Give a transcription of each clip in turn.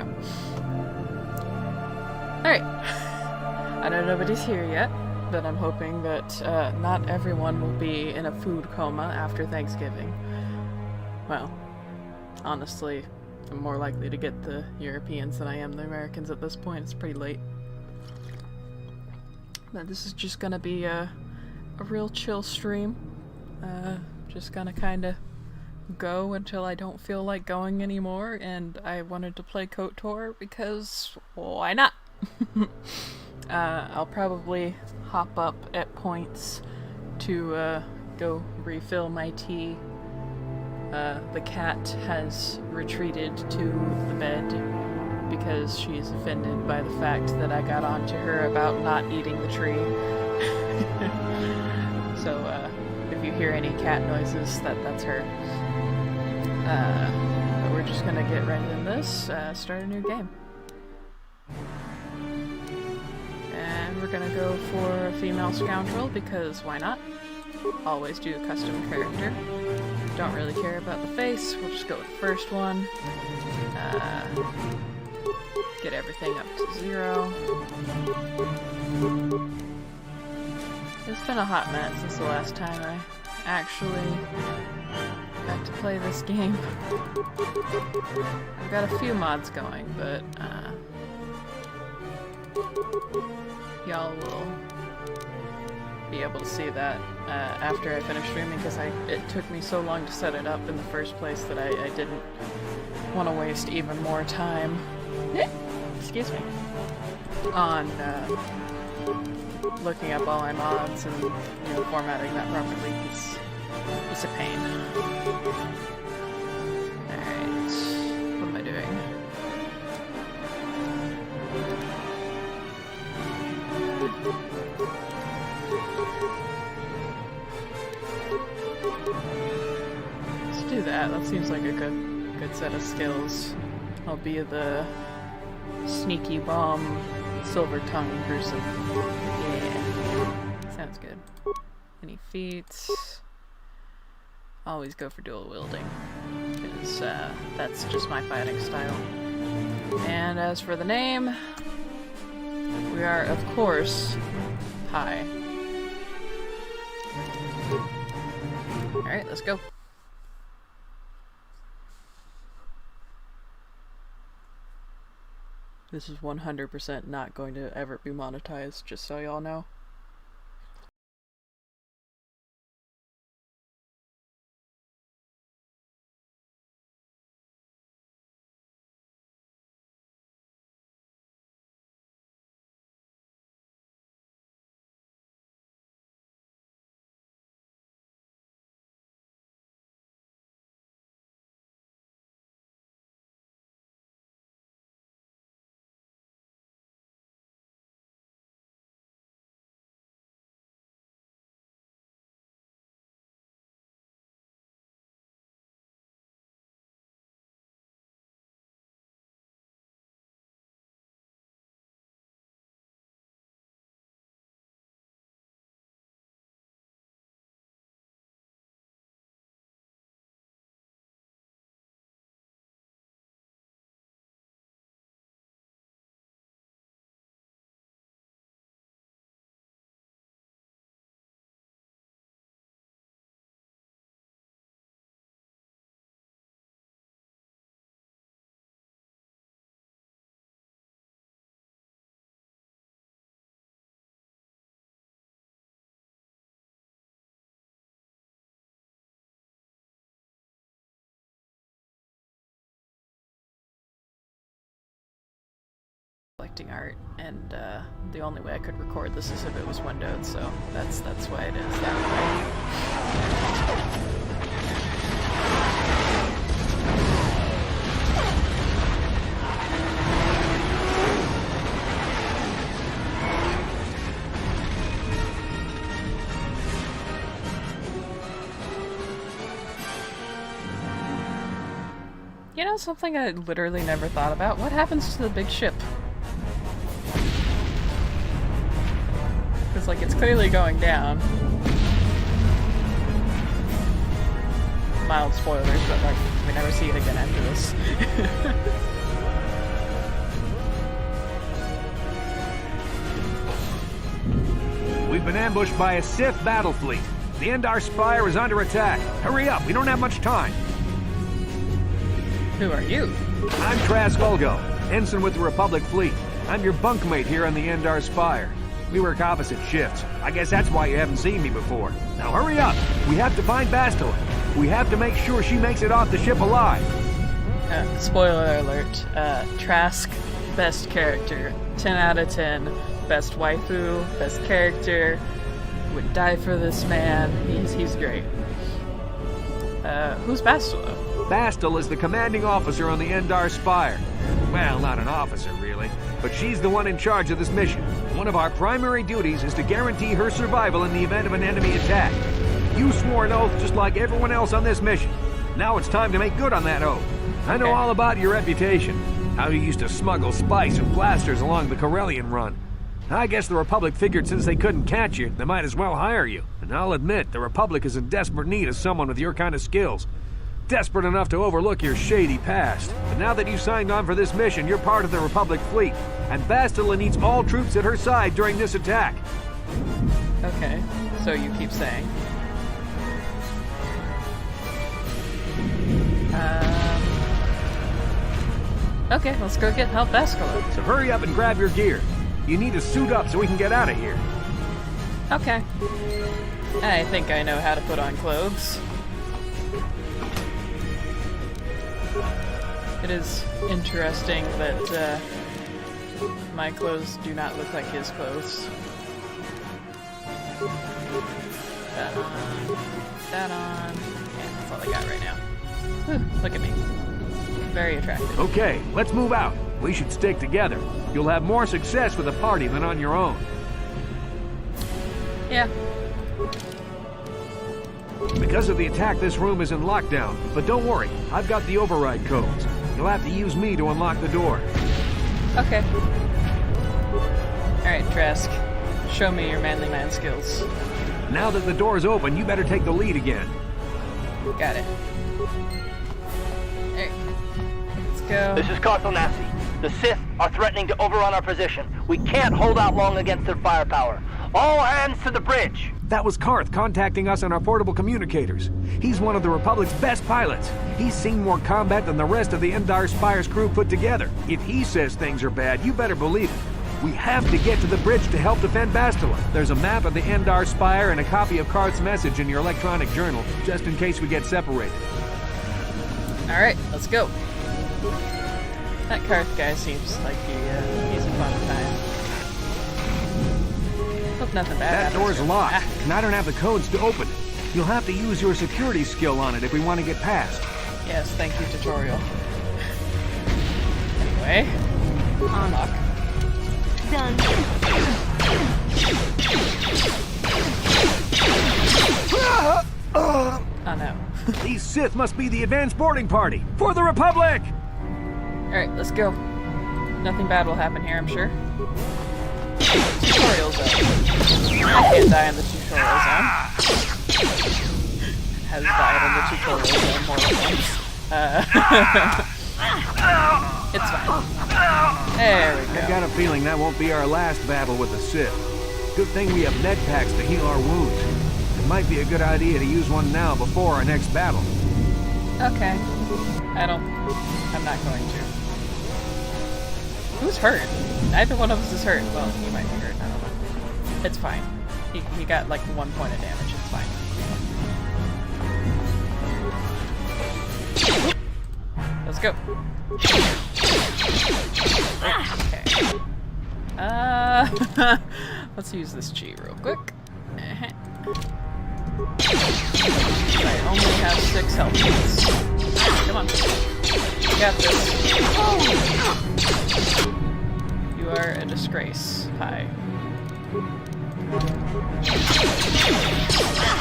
go. Alright. I know nobody's here yet, but I'm hoping that not everyone will be in a food coma after Thanksgiving. Well, honestly, I'm more likely to get the Europeans than I am the Americans at this point. It's pretty late. But this is just gonna be a real chill stream. Just gonna kinda go until I don't feel like going anymore, and I wanted to play KOTOR because why not? I'll probably hop up at points to go refill my tea. The cat has retreated to the bed because she's offended by the fact that I got on to her about not eating the tree. So if you hear any cat noises, that's her. But we're just gonna get right into this, start a new game. And we're gonna go for a female scoundrel because why not? Always do a custom character. Don't really care about the face, we'll just go with the first one. Get everything up to 0. It's been a hot minute since the last time I actually got to play this game. I've got a few mods going, but y'all will be able to see that after I finish streaming, because it took me so long to set it up in the first place that I didn't want to waste even more time excuse me, on looking up all my mods and formatting that properly. It's a pain. Alright, what am I doing? Let's do that. That seems like a good set of skills. I'll be the sneaky bomb silver tongue person. Yeah. Sounds good. Any feats? Always go for dual wielding, because that's just my fighting style. And as for the name, we are, of course, Pi. Alright, let's go. This is 100% not going to ever be monetized, just so y'all know. Collecting art, and the only way I could record this is if it was windowed, so that's why it is that way. You know something I literally never thought about? What happens to the big ship? Because, like, it's clearly going down. Mild spoilers, but, like, we never see it again after this. We've been ambushed by a Sith battle fleet. The Endar Spire is under attack. Hurry up, we don't have much time. Who are you? I'm Trask Ulgo, ensign with the Republic fleet. I'm your bunkmate here on the Endar Spire. We work opposite shifts. I guess that's why you haven't seen me before. Now hurry up. We have to find Bastila. We have to make sure she makes it off the ship alive. Spoiler alert. Trask, best character. 10 out of 10. Best waifu, best character. Would die for this man. He's great. Who's Bastila? Bastila is the commanding officer on the Endar Spire. Well, not an officer, really, but she's the one in charge of this mission. One of our primary duties is to guarantee her survival in the event of an enemy attack. You swore an oath just like everyone else on this mission. Now it's time to make good on that oath. I know all about your reputation, how you used to smuggle spice and blasters along the Corellian run. I guess the Republic figured since they couldn't catch you, they might as well hire you. And I'll admit, the Republic is in desperate need of someone with your kind of skills. Desperate enough to overlook your shady past. But now that you signed on for this mission, you're part of the Republic fleet. And Bastila needs all troops at her side during this attack. Okay, so you keep saying. Okay, let's go help Bastila. So hurry up and grab your gear. You need to suit up so we can get out of here. Okay. I think I know how to put on clothes. It is interesting that my clothes do not look like his clothes. That on. That on. And that's all I got right now. Whew, look at me. Very attractive. Okay, let's move out. We should stick together. You'll have more success with a party than on your own. Yeah. Because of the attack, this room is in lockdown. But don't worry, I've got the override codes. You'll have to use me to unlock the door. Okay. Alright, Trask. Show me your manly man skills. Now that the door is open, you better take the lead again. Got it. Alright. Let's go. This is Carthel Nassi. The Sith are threatening to overrun our position. We can't hold out long against their firepower. All hands to the bridge! That was Karth contacting us on our portable communicators. He's one of the Republic's best pilots. He's seen more combat than the rest of the Endar Spire's crew put together. If he says things are bad, you better believe it. We have to get to the bridge to help defend Bastila. There's a map of the Endar Spire and a copy of Karth's message in your electronic journal, just in case we get separated. Alright, let's go. That Karth guy seems like he's a fun time. Hope nothing bad That happens door's to him. locked, and I don't have the codes to open it. You'll have to use your security skill on it if we want to get past. Yes, thank you, tutorial. Anyway, unlock. Done. Oh no. These Sith must be the advanced boarding party for the Republic! Alright, let's go. Nothing bad will happen here, I'm sure. Tutorial zone. I can't die in the tutorial zone. Has died in the tutorial zone more than once. It's fine. There we go. I've got a feeling that won't be our last battle with the Sith. Good thing we have med packs to heal our wounds. It might be a good idea to use one now before our next battle. Okay. I'm not going to. Who's hurt? Neither one of us is hurt. Well, he might be hurt, I don't know. It's fine. He got like 1 point of damage, it's fine. Let's go. Okay. Let's use this G real quick. I only have 6 health points. Come on. You got this. You are a disgrace. Hi.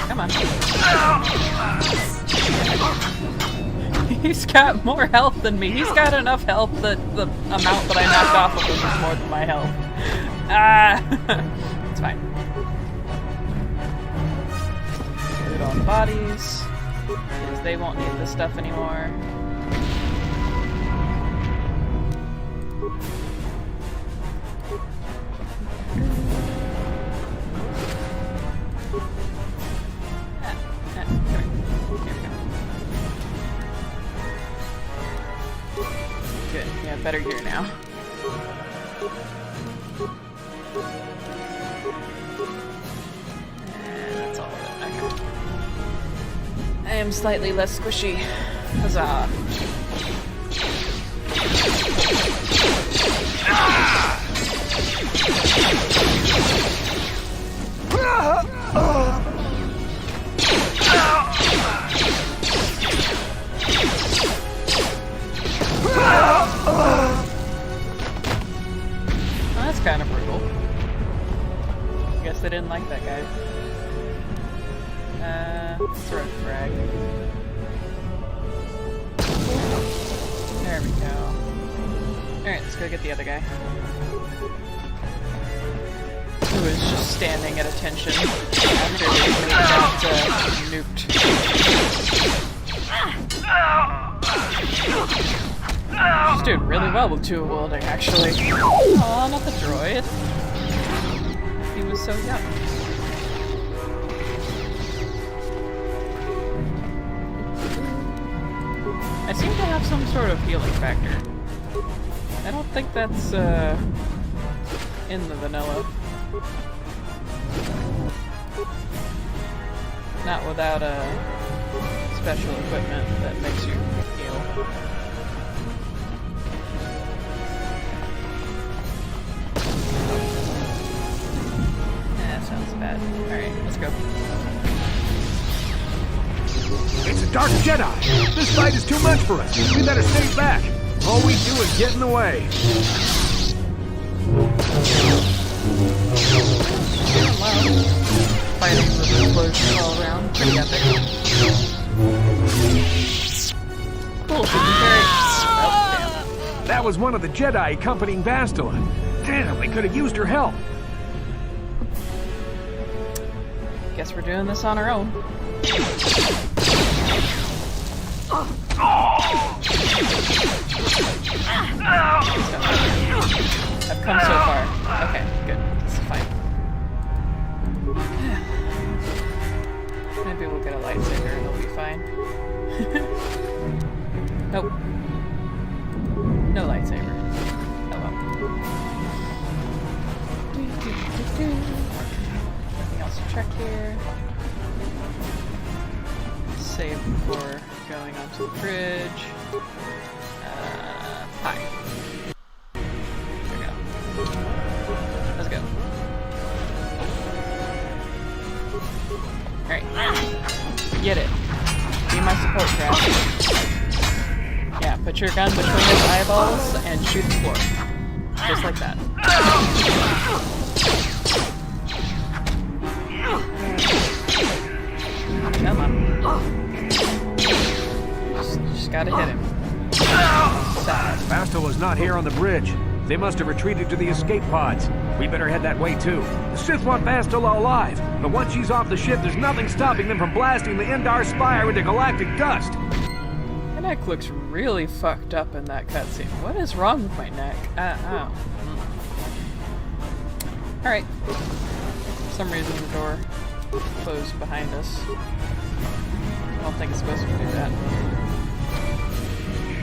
Come on. He's got more health than me. He's got enough health that the amount that I knocked off of him is more than my health. Ah! It's fine. Put it on the bodies, because they won't need this stuff anymore. better gear now. And that's all of it. Okay. I am slightly less squishy. Huzzah. Well, that's kind of brutal. I guess they didn't like that guy. Throw a frag. There we go. Alright, let's go get the other guy. Who is just standing at attention after they got nuked. She's doing really well with dual wielding, actually. Aw, not the droid. He was so young. I seem to have some sort of healing factor. I don't think that's in the vanilla. Not without special equipment that makes you heal. That sounds bad. Alright, let's go. It's a dark Jedi! This fight is too much for us! We better stay back! All we do is get in the way! Fighting with explosions all around. Pretty epic. Cool, should be very... Oh, damn. That was one of the Jedi accompanying Bastila. Damn, we could have used her help. Guess we're doing this on our own. I've come so far. Okay, good. This is fine. Maybe we'll get a lightsaber and it'll be fine. Nope. No lightsaber. Oh well. Nothing else to check here. Save before going onto the bridge. Hi. There we go. Let's go. Alright. Get it. Be my support craft. Yeah, put your gun between his eyeballs and shoot the floor. Just like that. Come on. Just gotta hit him. Bastila's not here on the bridge. They must have retreated to the escape pods. We better head that way too. The Sith want Bastila alive, but once she's off the ship, there's nothing stopping them from blasting the Endar Spire into galactic dust. My neck looks really fucked up in that cutscene. What is wrong with my neck? Ow. Alright. For some reason the door closed behind us. I don't think it's supposed to do that.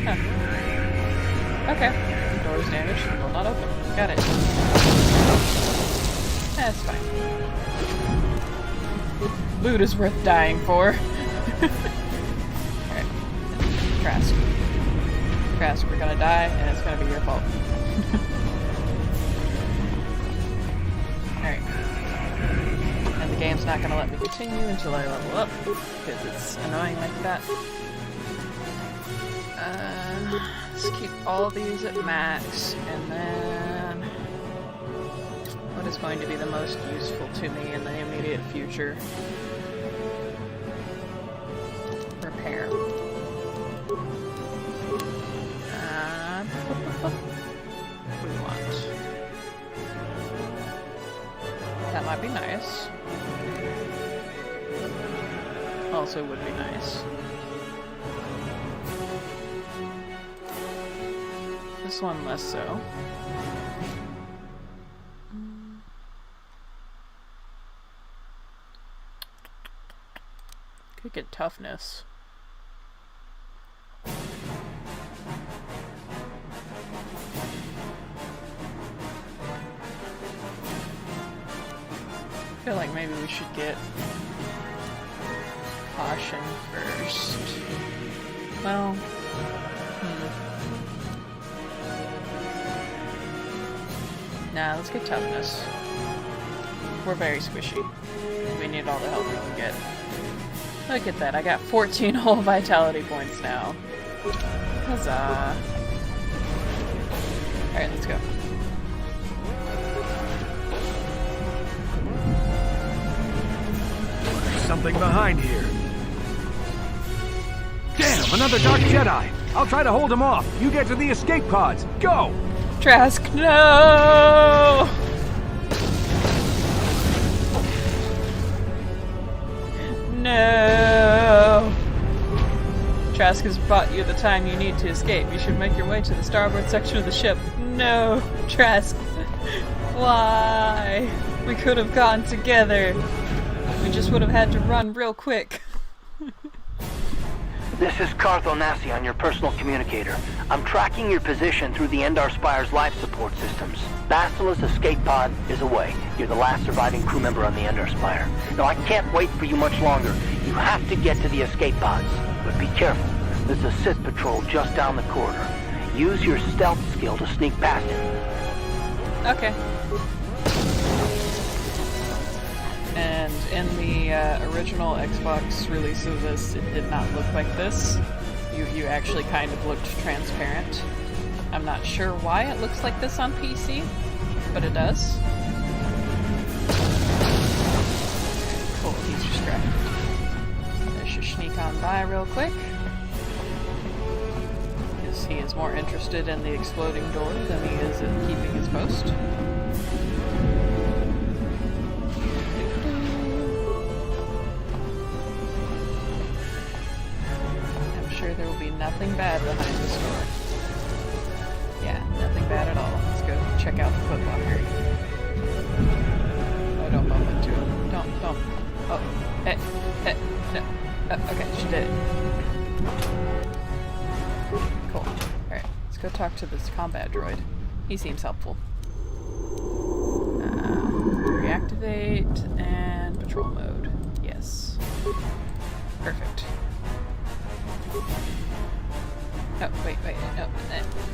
Huh. Okay. The door is damaged and will not open. Got it. That's fine. Loot is worth dying for. Alright. Trask. Trask, we're gonna die and it's gonna be your fault. Alright. And the game's not gonna let me continue until I level up, because it's annoying like that. Let's keep all these at max, and then what is going to be the most useful to me in the immediate future? Repair. What do we want? That might be nice. Also would be nice. This one less so. Could get toughness. feel like maybe we should get caution first. Well, Nah, let's get toughness. We're very squishy. We need all the help we can get. Look at that, I got 14 whole vitality points now. Huzzah. Alright, let's go. There's something behind here. Damn, another Dark Jedi! I'll try to hold him off. You get to the escape pods. Go! Trask, no! No! Trask has bought you the time you need to escape. You should make your way to the starboard section of the ship. No! Trask! Why? We could have gone together. We just would have had to run real quick. This is Cartho Nassi on your personal communicator. I'm tracking your position through the Endar Spire's life support systems. Bastila's escape pod is away. You're the last surviving crew member on the Endar Spire. Now, I can't wait for you much longer. You have to get to the escape pods. But be careful. There's a Sith patrol just down the corridor. Use your stealth skill to sneak past him. Okay. And in the original Xbox release of this, it did not look like this. You actually kind of looked transparent. I'm not sure why it looks like this on PC, but it does. Cool, he's distracted. Let's just sneak on by real quick. Because he is more interested in the exploding door than he is in keeping his post. There will be nothing bad behind this door. Yeah, nothing bad at all. Let's go check out the footlocker. Oh, don't bump into him. Don't. Oh, hey, no. Okay, she did it. Cool. Alright, let's go talk to this combat droid. He seems helpful. Reactivate and patrol mode. Yes. Perfect. Oh, wait, no,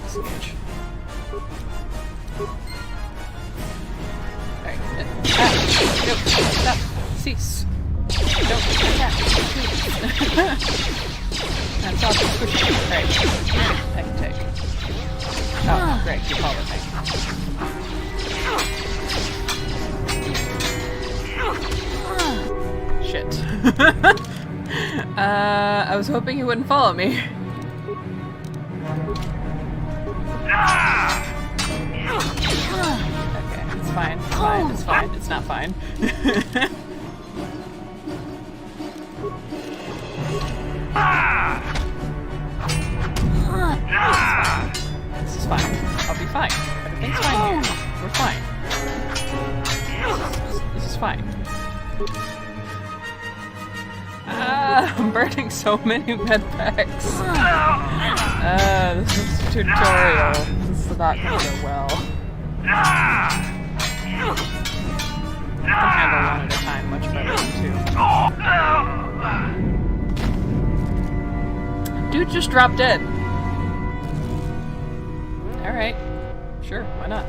disengage. Alright, no, stop, cease. Don't attack, I'm talking squishy. Alright, I can take. Oh, great, you follow me. Shit. I was hoping he wouldn't follow me. Okay, it's fine, it's not fine. This is fine. I'll be fine. Everything's fine here. We're fine. This is fine. I'm burning so many med packs. This is a tutorial. This is not gonna go well. I can handle one at a time much better than two. Dude just dropped dead. Alright. Sure, why not?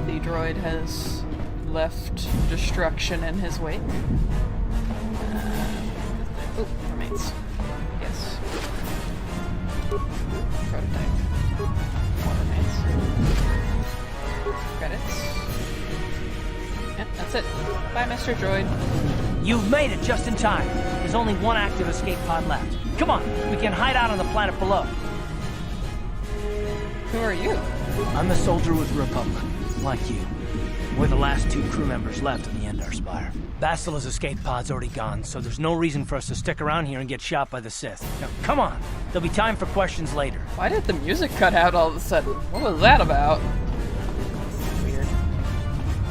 The droid has left destruction in his wake. Oh, remains. Yes. Prototype. More remains. Credits. Yeah, that's it. Bye, Mr. Droid. You've made it just in time. There's only one active escape pod left. Come on, we can hide out on the planet below. Who are you? I'm the soldier with the Republic, like you. We're the last two crew members left on the Endar Spire. Bastila's escape pod's already gone, so there's no reason for us to stick around here and get shot by the Sith. Now, come on. There'll be time for questions later. Why did the music cut out all of a sudden? What was that about? Weird.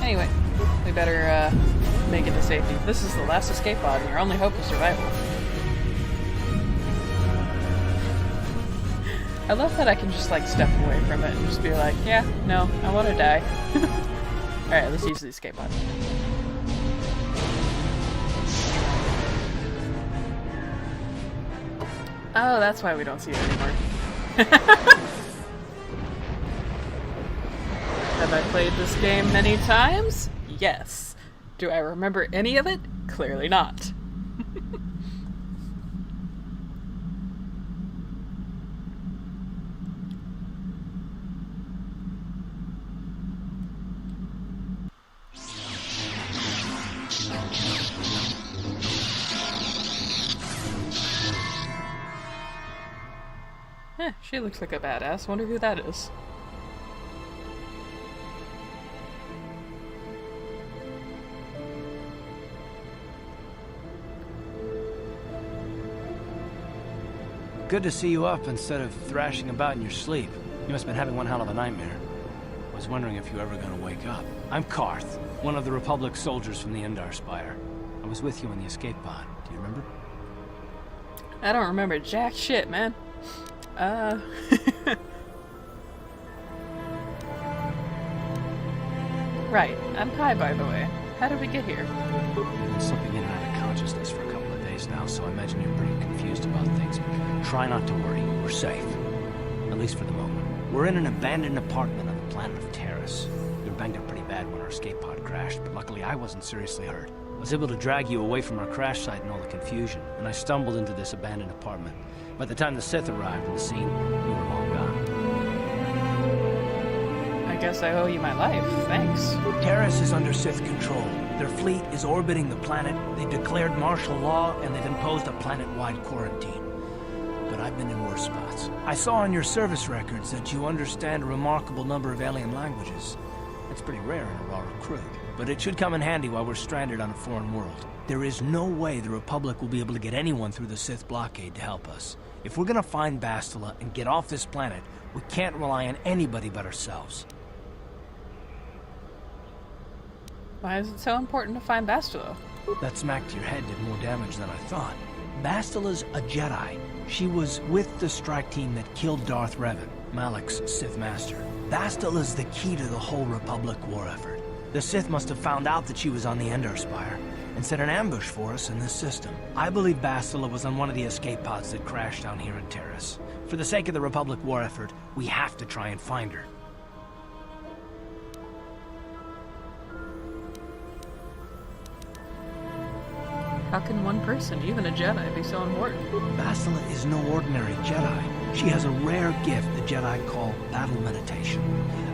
Anyway, we better, make it to safety. This is the last escape pod, and your only hope is survival. I love that I can just like step away from it and just be like, yeah, no, I want to die. Alright, let's use the escape pod. Oh, that's why we don't see it anymore. Have I played this game many times? Yes. Do I remember any of it? Clearly not. She looks like a badass. Wonder who that is. Good to see you up instead of thrashing about in your sleep. You must have been having one hell of a nightmare. I was wondering if you were ever gonna wake up. I'm Karth, one of the Republic soldiers from the Endar Spire. I was with you in the escape pod. Do you remember? I don't remember jack shit, man. Right. I'm high, by the way. How did we get here? You've been slipping in and out of consciousness for a couple of days now, so I imagine you're pretty confused about things. Try not to worry. We're safe. At least for the moment. We're in an abandoned apartment on the planet of Terrace. We were banged up pretty bad when our escape pod crashed, but luckily I wasn't seriously hurt. I was able to drag you away from our crash site and all the confusion, and I stumbled into this abandoned apartment. By the time the Sith arrived on the scene, we were long gone. I guess I owe you my life. Thanks. Terrace is under Sith control. Their fleet is orbiting the planet. They've declared martial law, and they've imposed a planet-wide quarantine. But I've been in worse spots. I saw on your service records that you understand a remarkable number of alien languages. That's pretty rare in a raw recruit. But it should come in handy while we're stranded on a foreign world. There is no way the Republic will be able to get anyone through the Sith blockade to help us. If we're gonna find Bastila and get off this planet, we can't rely on anybody but ourselves. Why is it so important to find Bastila? That smack to your head did more damage than I thought. Bastila's a Jedi. She was with the strike team that killed Darth Revan, Malak's Sith master. Bastila's the key to the whole Republic war effort. The Sith must have found out that she was on the Endar Spire and set an ambush for us in this system. I believe Bastila was on one of the escape pods that crashed down here in Terrace. For the sake of the Republic war effort, we have to try and find her. How can one person, even a Jedi, be so important? Bastila is no ordinary Jedi. She has a rare gift the Jedi call battle meditation.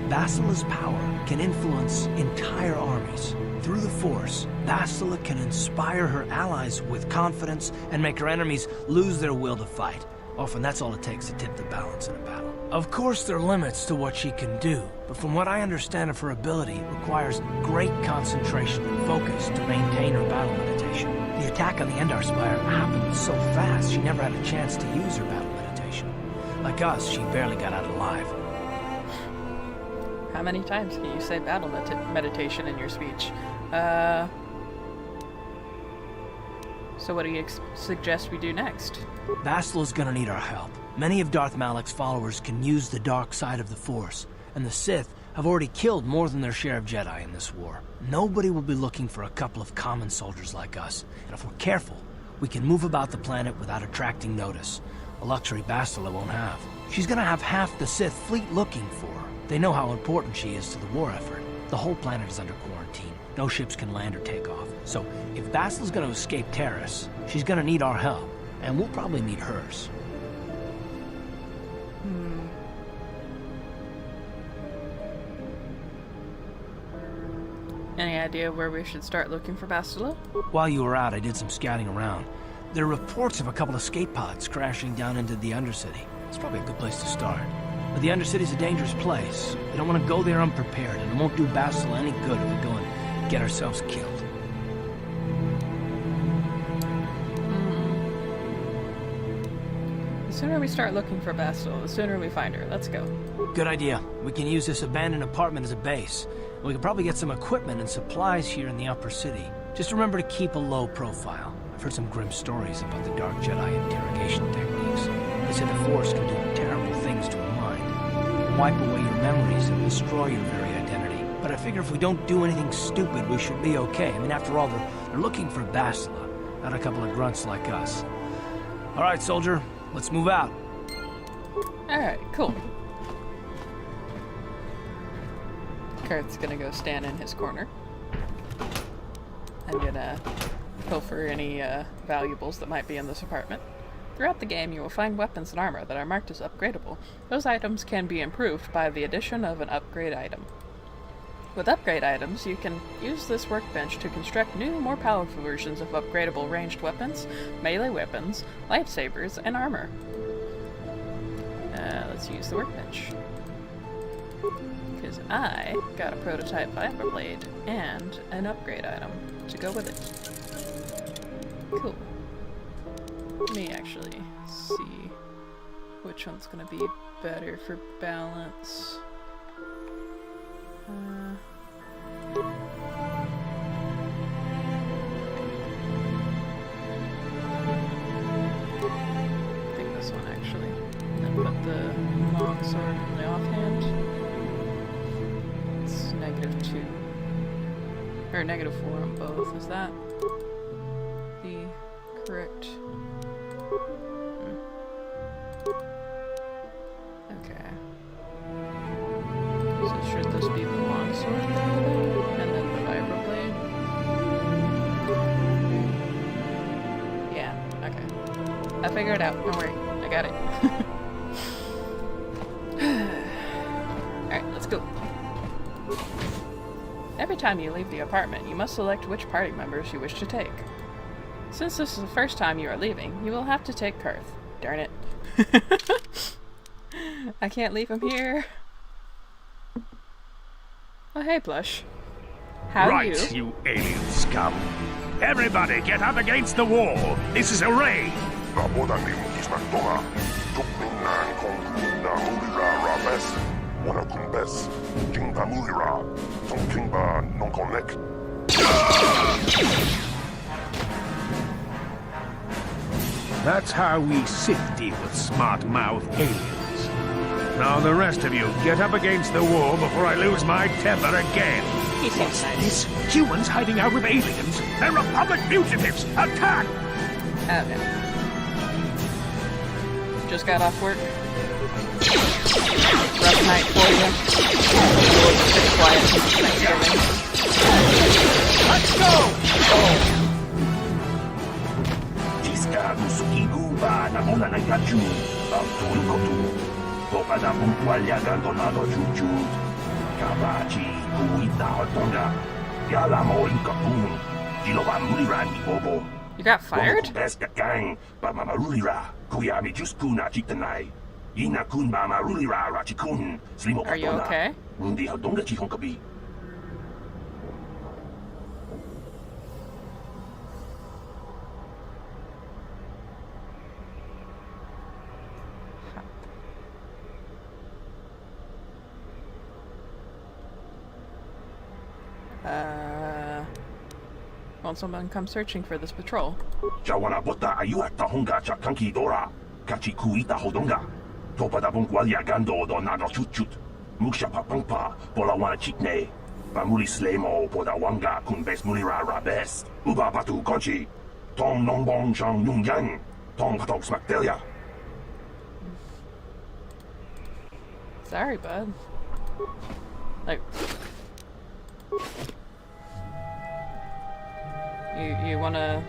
Bastila's power can influence entire armies. Through the Force, Bastila can inspire her allies with confidence and make her enemies lose their will to fight. Often that's all it takes to tip the balance in a battle. Of course there are limits to what she can do, but from what I understand of her ability, it requires great concentration and focus to maintain her battle meditation. The attack on the Endar Spire happened so fast she never had a chance to use her battle meditation. Like us, she barely got out alive. How many times can you say battle meditation in your speech? So what do you suggest we do next? Bastila's gonna need our help. Many of Darth Malak's followers can use the dark side of the Force, and the Sith have already killed more than their share of Jedi in this war. Nobody will be looking for a couple of common soldiers like us, and if we're careful, we can move about the planet without attracting notice, a luxury Bastila won't have. She's gonna have half the Sith fleet looking for her. They know how important she is to the war effort. The whole planet is under quarantine. No ships can land or take off. So, if Bastila's gonna escape Terrace, she's gonna need our help, and we'll probably need hers. Any idea where we should start looking for Bastila? While you were out, I did some scouting around. There are reports of a couple of escape pods crashing down into the Undercity. It's probably a good place to start. But the Undercity's a dangerous place. We don't want to go there unprepared, and it won't do Bastila any good if we go and get ourselves killed. The sooner we start looking for Bastila, the sooner we find her. Let's go. Good idea. We can use this abandoned apartment as a base. We can probably get some equipment and supplies here in the upper city. Just remember to keep a low profile. I've heard some grim stories about the Dark Jedi interrogation techniques. They say the Force can do terrible things to wipe away your memories and destroy your very identity. But I figure if we don't do anything stupid, we should be okay. I mean, after all, they're looking for Bastila, not a couple of grunts like us. All right, soldier, let's move out. Alright, cool. Kurt's gonna go stand in his corner. I'm gonna pilfer any valuables that might be in this apartment. Throughout the game, you will find weapons and armor that are marked as upgradable. Those items can be improved by the addition of an upgrade item. With upgrade items, you can use this workbench to construct new, more powerful versions of upgradable ranged weapons, melee weapons, lightsabers, and armor. Let's use the workbench. Because I got a prototype Viper Blade and an upgrade item to go with it. Cool. Let me actually see which one's gonna be better for balance. I think this one actually. And then put the longsword in the offhand. It's -2. Or -4 on both. Is that the correct? Okay. So should this be the longsword? And then the Viper Blade? Yeah, okay. I figured it out, don't worry. I got it. Alright, let's go. Every time you leave the apartment, you must select which party members you wish to take. Since this is the first time you are leaving, you will have to take Kurth. Darn it. I can't leave him here. Oh, hey, Plush. How are you? Right, you alien scum. Everybody get up against the wall. This is a raid. That's how we Sith deal with smart-mouthed aliens. Now the rest of you, get up against the wall before I lose my temper again. He seems nice. This humans hiding out with aliens. They're Republic fugitives. Attack! Okay. Just got off work. Rough night for you. Pretty quiet since Thanksgiving. Let's go! You got fired? Are you okay? Won't someone come searching for this patrol? Sorry, bud. Like... You wanna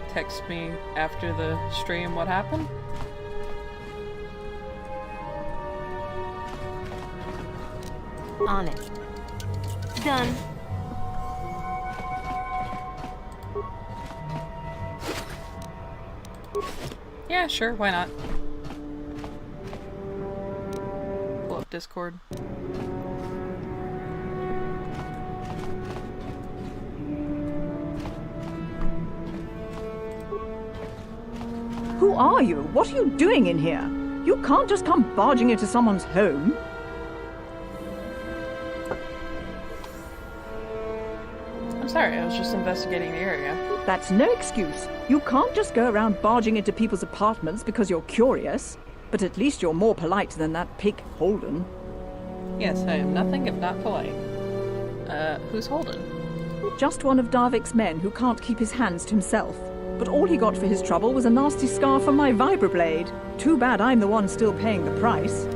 text me after the stream what happened? On it. Done. Yeah, sure, why not? Pull up Discord. Who are you? What are you doing in here? You can't just come barging into someone's home. I'm sorry, I was just investigating the area. That's no excuse. You can't just go around barging into people's apartments because you're curious. But at least you're more polite than that pig Holden. Yes, I am nothing if not polite. Who's Holden? Just one of Darvik's men who can't keep his hands to himself. But all he got for his trouble was a nasty scar from my vibroblade. Too bad I'm the one still paying the price.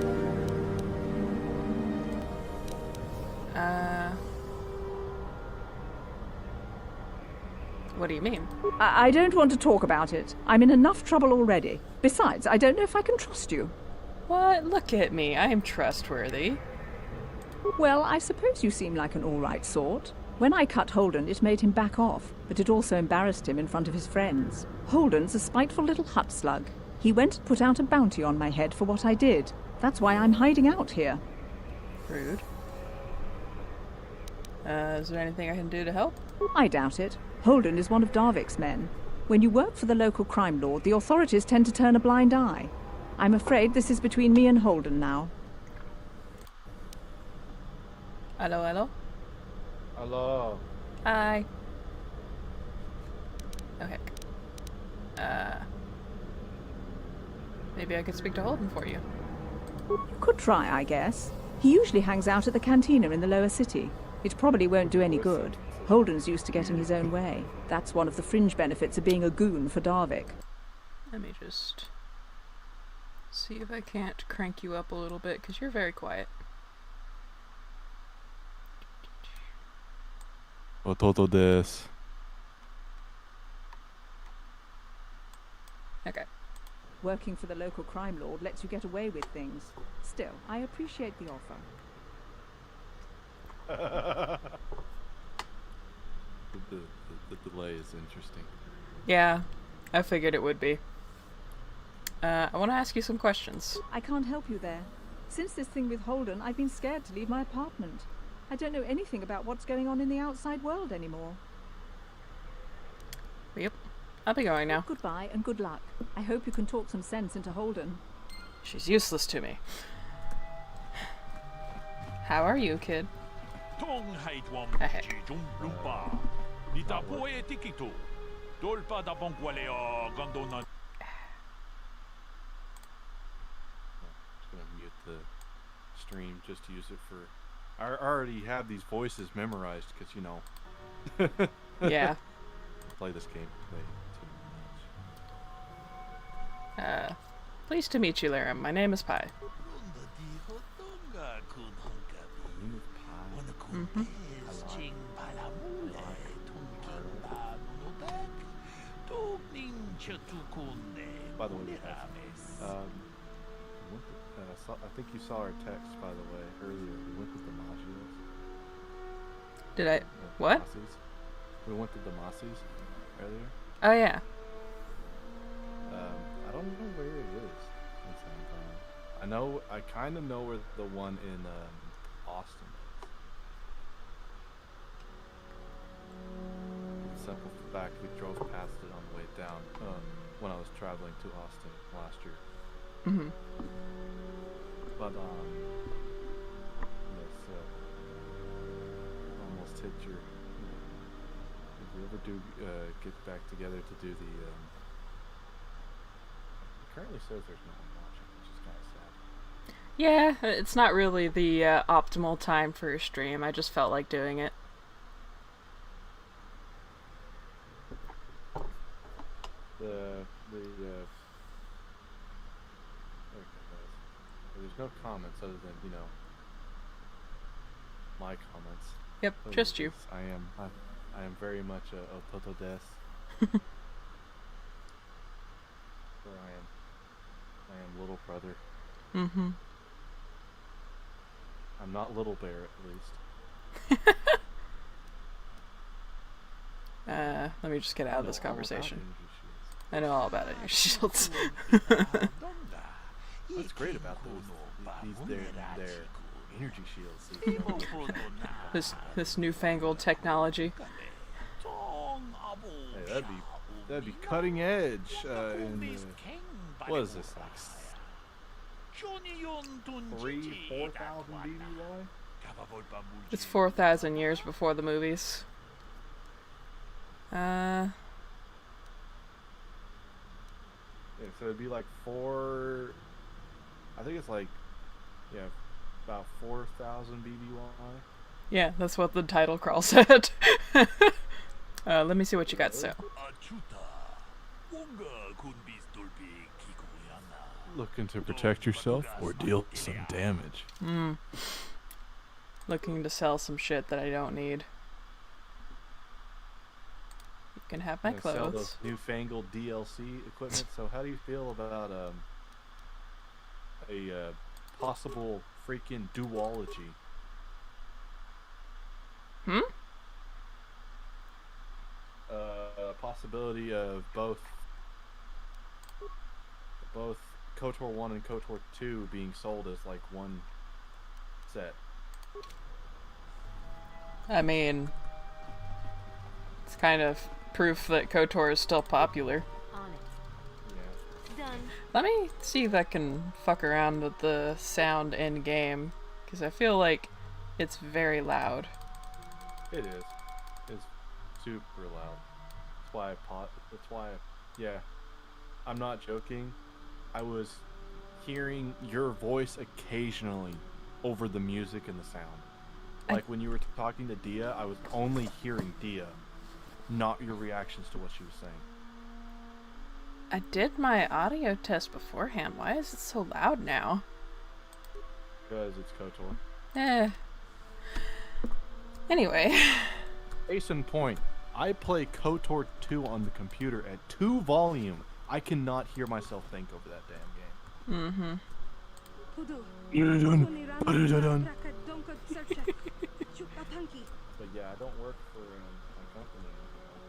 What do you mean? I don't want to talk about it. I'm in enough trouble already. Besides, I don't know if I can trust you. What? Look at me. I am trustworthy. Well, I suppose you seem like an all-right sort. When I cut Holden, it made him back off, but it also embarrassed him in front of his friends. Holden's a spiteful little hut slug. He went and put out a bounty on my head for what I did. That's why I'm hiding out here. Rude. Is there anything I can do to help? I doubt it. Holden is one of Darvik's men. When you work for the local crime lord, the authorities tend to turn a blind eye. I'm afraid this is between me and Holden now. Hello, hello? Hello. Hi. Okay. Maybe I could speak to Holden for you. You could try, I guess. He usually hangs out at the cantina in the lower city. It probably won't do any good. Holden's used to getting his own way. That's one of the fringe benefits of being a goon for Darvik. Let me just see if I can't crank you up a little bit, because you're very quiet. KOTOR desu. Okay. Working for the local crime lord lets you get away with things. Still, I appreciate the offer. The delay is interesting. Yeah, I figured it would be. I want to ask you some questions. I can't help you there. Since this thing with Holden, I've been scared to leave my apartment. I don't know anything about what's going on in the outside world anymore. Yep. I'll be going now. Goodbye and good luck. I hope you can talk some sense into Holden. She's useless to me. How are you, kid? I'm just gonna mute the stream just to use it for. I already have these voices memorized because, you know. Yeah. Play this game way too much. Pleased to meet you, Laram. My name is Pi. Mm-hmm. By the way, I think you saw our text, by the way, earlier. We went to DiMaggio's. Did I? What? Damassi's. We went to Damassi's earlier. Oh, yeah. I don't know where it is in San Antonio. I kind of know where the one in Austin is. The simple fact we drove past it on the way down when I was traveling to Austin last year. Mm-hmm. But yes, almost hit your. If we ever do get back together to do the. It currently says there's no one watching, which is kind of sad. Yeah, it's not really the optimal time for a stream. I just felt like doing it. There's no comments other than, you know, my comments. Yep, So just you. I am very much a KOTOR desu. Where I am little brother. Mm-hmm. I'm not little bear, at least. Let me just get out of this conversation. I I know all about energy shields. What's great about these their energy shields? This newfangled technology. Hey, that'd be cutting edge. What is this, like 4,000 BBY? It's 4,000 years before the movies. Yeah, so it'd be like 4 it's like, yeah, about 4,000 BBY. Yeah, that's what the title crawl said. Let me see what you got, so. Looking to protect yourself or deal some damage. Looking to sell some shit that I don't need. You can have my Gonna sell those clothes. newfangled DLC equipment. So how do you feel about a possible freaking duology? A possibility of both KOTOR 1 and KOTOR 2 being sold as like one set. I mean, it's kind of proof that KOTOR is still popular. On it. Yeah. Done. Let me see if I can fuck around with the sound in game, because I feel like it's very loud. It is. It's super loud. That's why. Yeah. I'm not joking. I was hearing your voice occasionally over the music and the sound. Like when you were talking to Dia, I was only hearing Dia, not your reactions to what she was saying. I did my audio test beforehand. Why is it so loud now? Because it's KOTOR. Eh. Anyway. Case in point, I play KOTOR 2 on the computer at 2 volume. I cannot hear myself think over that damn game. But yeah, I don't work for my company anymore.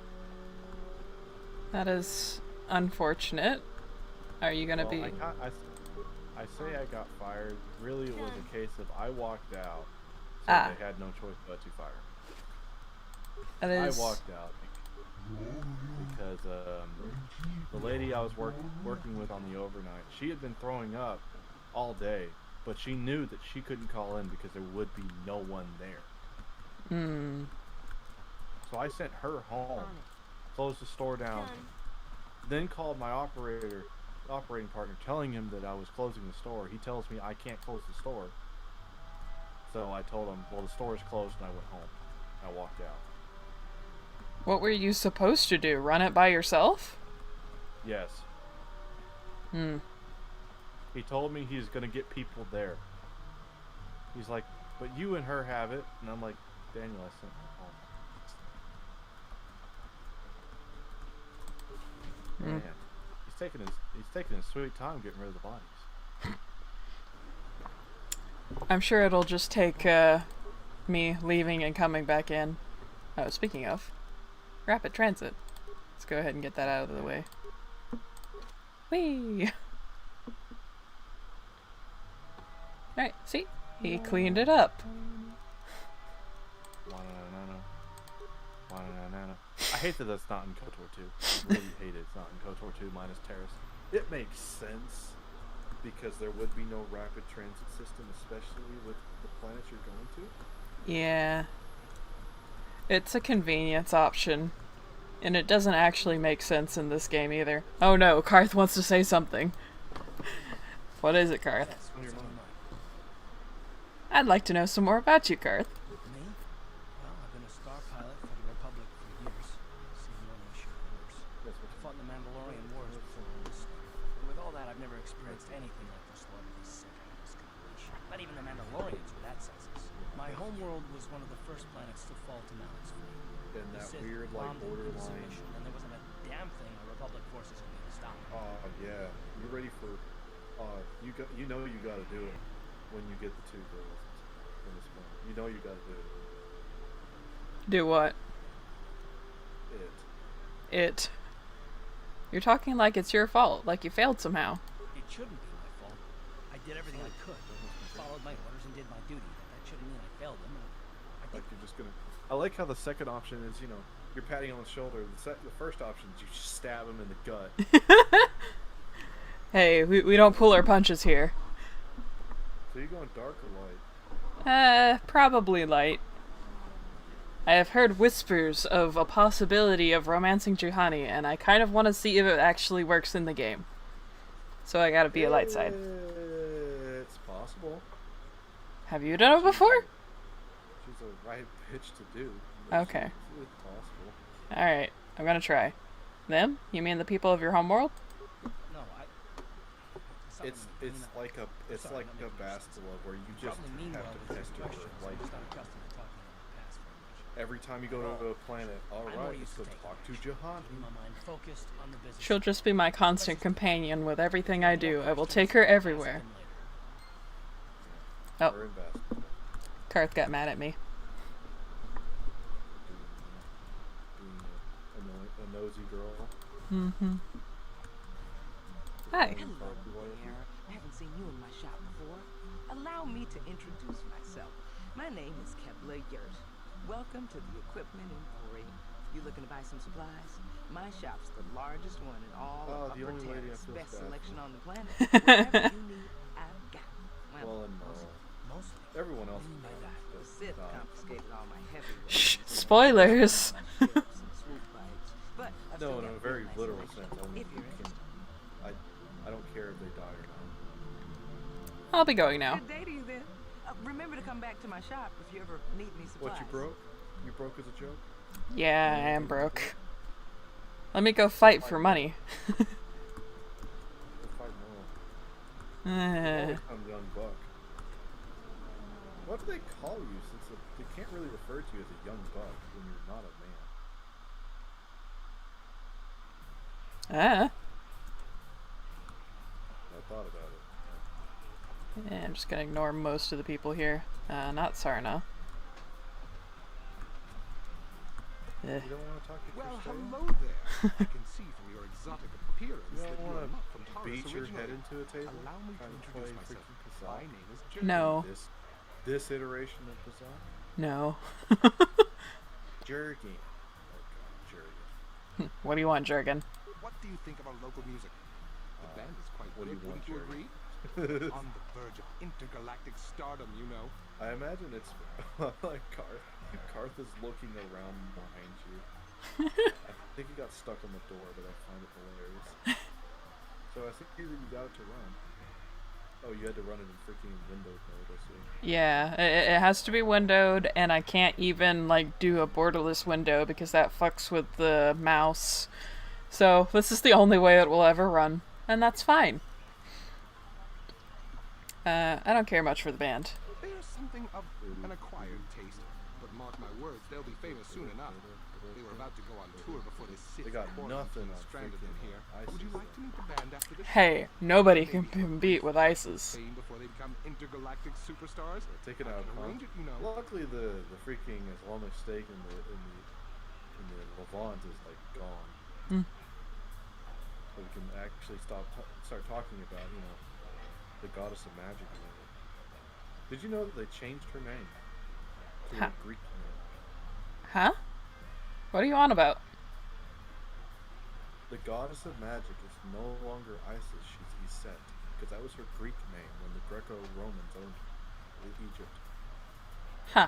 That is unfortunate. Are you gonna be... I say I got fired. Really, it was a case of I walked out, so they had no choice but to fire me. That is... I walked out because the lady I was working with on the overnight, she had been throwing up all day, but she knew that she couldn't call in because there would be no one there. So I sent her home, closed the store down, then called my operating partner, telling him that I was closing the store. He tells me I can't close the store. So I told him, well, the store is closed, and I went home. I walked out. What were you supposed to do? Run it by yourself? Yes. He told me he's gonna get people there. He's like, but you and her have it. And I'm like, Daniel, I sent her home. Man, he's taking his sweet time getting rid of the bodies. I'm sure it'll just take me leaving and coming back in. Oh, speaking of, rapid transit. Let's go ahead and get that out of the way. Whee! Alright, see? He cleaned it up. I hate that that's not in KOTOR 2. I really hate it. It's not in KOTOR 2 minus Terrace. It makes sense because there would be no rapid transit system, especially with the planets you're going to. Yeah. It's a convenience option. And it doesn't actually make sense in this game either. Oh no, Karth wants to say something. What is it, Karth? I'd like to know some more about you, Karth. Me? Well, I've been a star pilot for the Republic for years. Seen more than a share of wars. I fought in the Mandalorian Wars before all this. And with all that, I've never experienced anything like the slaughter of these sick animals compilation. Not even the Mandalorians were that senseless. My homeworld was one of the first planets to fall to Malak's fleet. And The that Sith weird, like, bombed it with borderline. submission, and there wasn't a damn thing the Republic forces could do to stop it. Oh yeah, you're ready for. You gotta do it when you get the 2 girls in this one. You know you gotta do it. Do what? It. You're talking like it's your fault, like you failed somehow. It shouldn't be my fault. I did everything I could. Followed my orders and did my duty. That shouldn't mean I failed them. Like you're just gonna. I like how the second option is, you're patting on the shoulder. The first option is you stab him in the gut. Hey, we don't pull our punches here. So you going dark or light? Probably light. I have heard whispers of a possibility of romancing Juhani, and I kind of want to see if it actually works in the game. So I gotta be a light side. It possible. Have you done it before? She's a right bitch to do. Okay. It's possible. Alright, I'm gonna try. Them? You mean the people of your homeworld? No, It's like a bastila where you just have to pester her. Like every time you go to a planet, alright, let's go talk to Jahan. She'll just be my constant companion with everything I do. I will take her everywhere. Oh, Her and Bastila. Karth got mad at me. Being a nosy girl. Mm-hmm. Hi. Hello, Pierre. I haven't seen you in my shop before. Allow me to introduce myself. My name is Kepler Yurt. Welcome to the Equipment Emporium. You looking to buy some supplies? My shop's the largest one in all of the Upper only lady I Terrace. feel Best bad selection for. on the planet. Whatever you need, I've got. Well, and everyone else is bad, The but Sith not. confiscated all my heavy Shh, weapons. spoilers. My ships and swoop bikes. But I've No, still in got a very nice literal selection, sense. I mean, if you're interested. I don't care if they die or not. I'll be going now. Good day to you then. Remember to come back to my shop if you ever need any supplies. What, you broke? You broke as a joke? Yeah, I am broke. Let me go fight for money. Go fight more. Always come young buck. What do they call you since they can't really refer to you as a young buck when you're not a man? Ah. I thought about it. Yeah, I'm just gonna ignore most of the people here. Not Sarna. You don't want to talk to Well, Christelle? hello there. I can see from your exotic appearance You that don't you want are not from to Taurus beat your originally. head into a table? Allow me to Trying to introduce play myself. freaking Kazak? My name is Jerry. No. This iteration of Kazak? No. Jurgen. Oh god, Jurgen. What do you want, Jurgen? What do you think of our local music? The band is quite what do good, you want, wouldn't you Jerry? agree? On the verge of intergalactic stardom, you know. I imagine it's like Karth. Karth is looking around behind you. I think he got stuck on the door, but I find it hilarious. So I think either you got it to run. Oh, you had to run it in freaking windowed mode, I see. Yeah, it has to be windowed, and I can't even, like, do a borderless window because that fucks with the mouse. So, this is the only way it will ever run, and that's fine. I don't care much for the band. They are something of an acquired taste, but mark my words, they'll be famous soon enough. They were about to go on tour before they sit They got nothing on stranded them freaking here. ISIS. Would you like to meet the band after this? Hey, nobody can compete with ISIS. Fame before they become intergalactic superstars? Take it I out, can huh? arrange it, you know. Luckily, the freaking Islamic State in the Levant is like gone. Hmm. So we can actually start talking about the goddess of magic. Did you know that they changed her name to Huh. a Greek name? Huh? What are you on about? The goddess of magic is no longer Isis; she's Iset, because that was her Greek name when the Greco-Romans owned Egypt. Huh.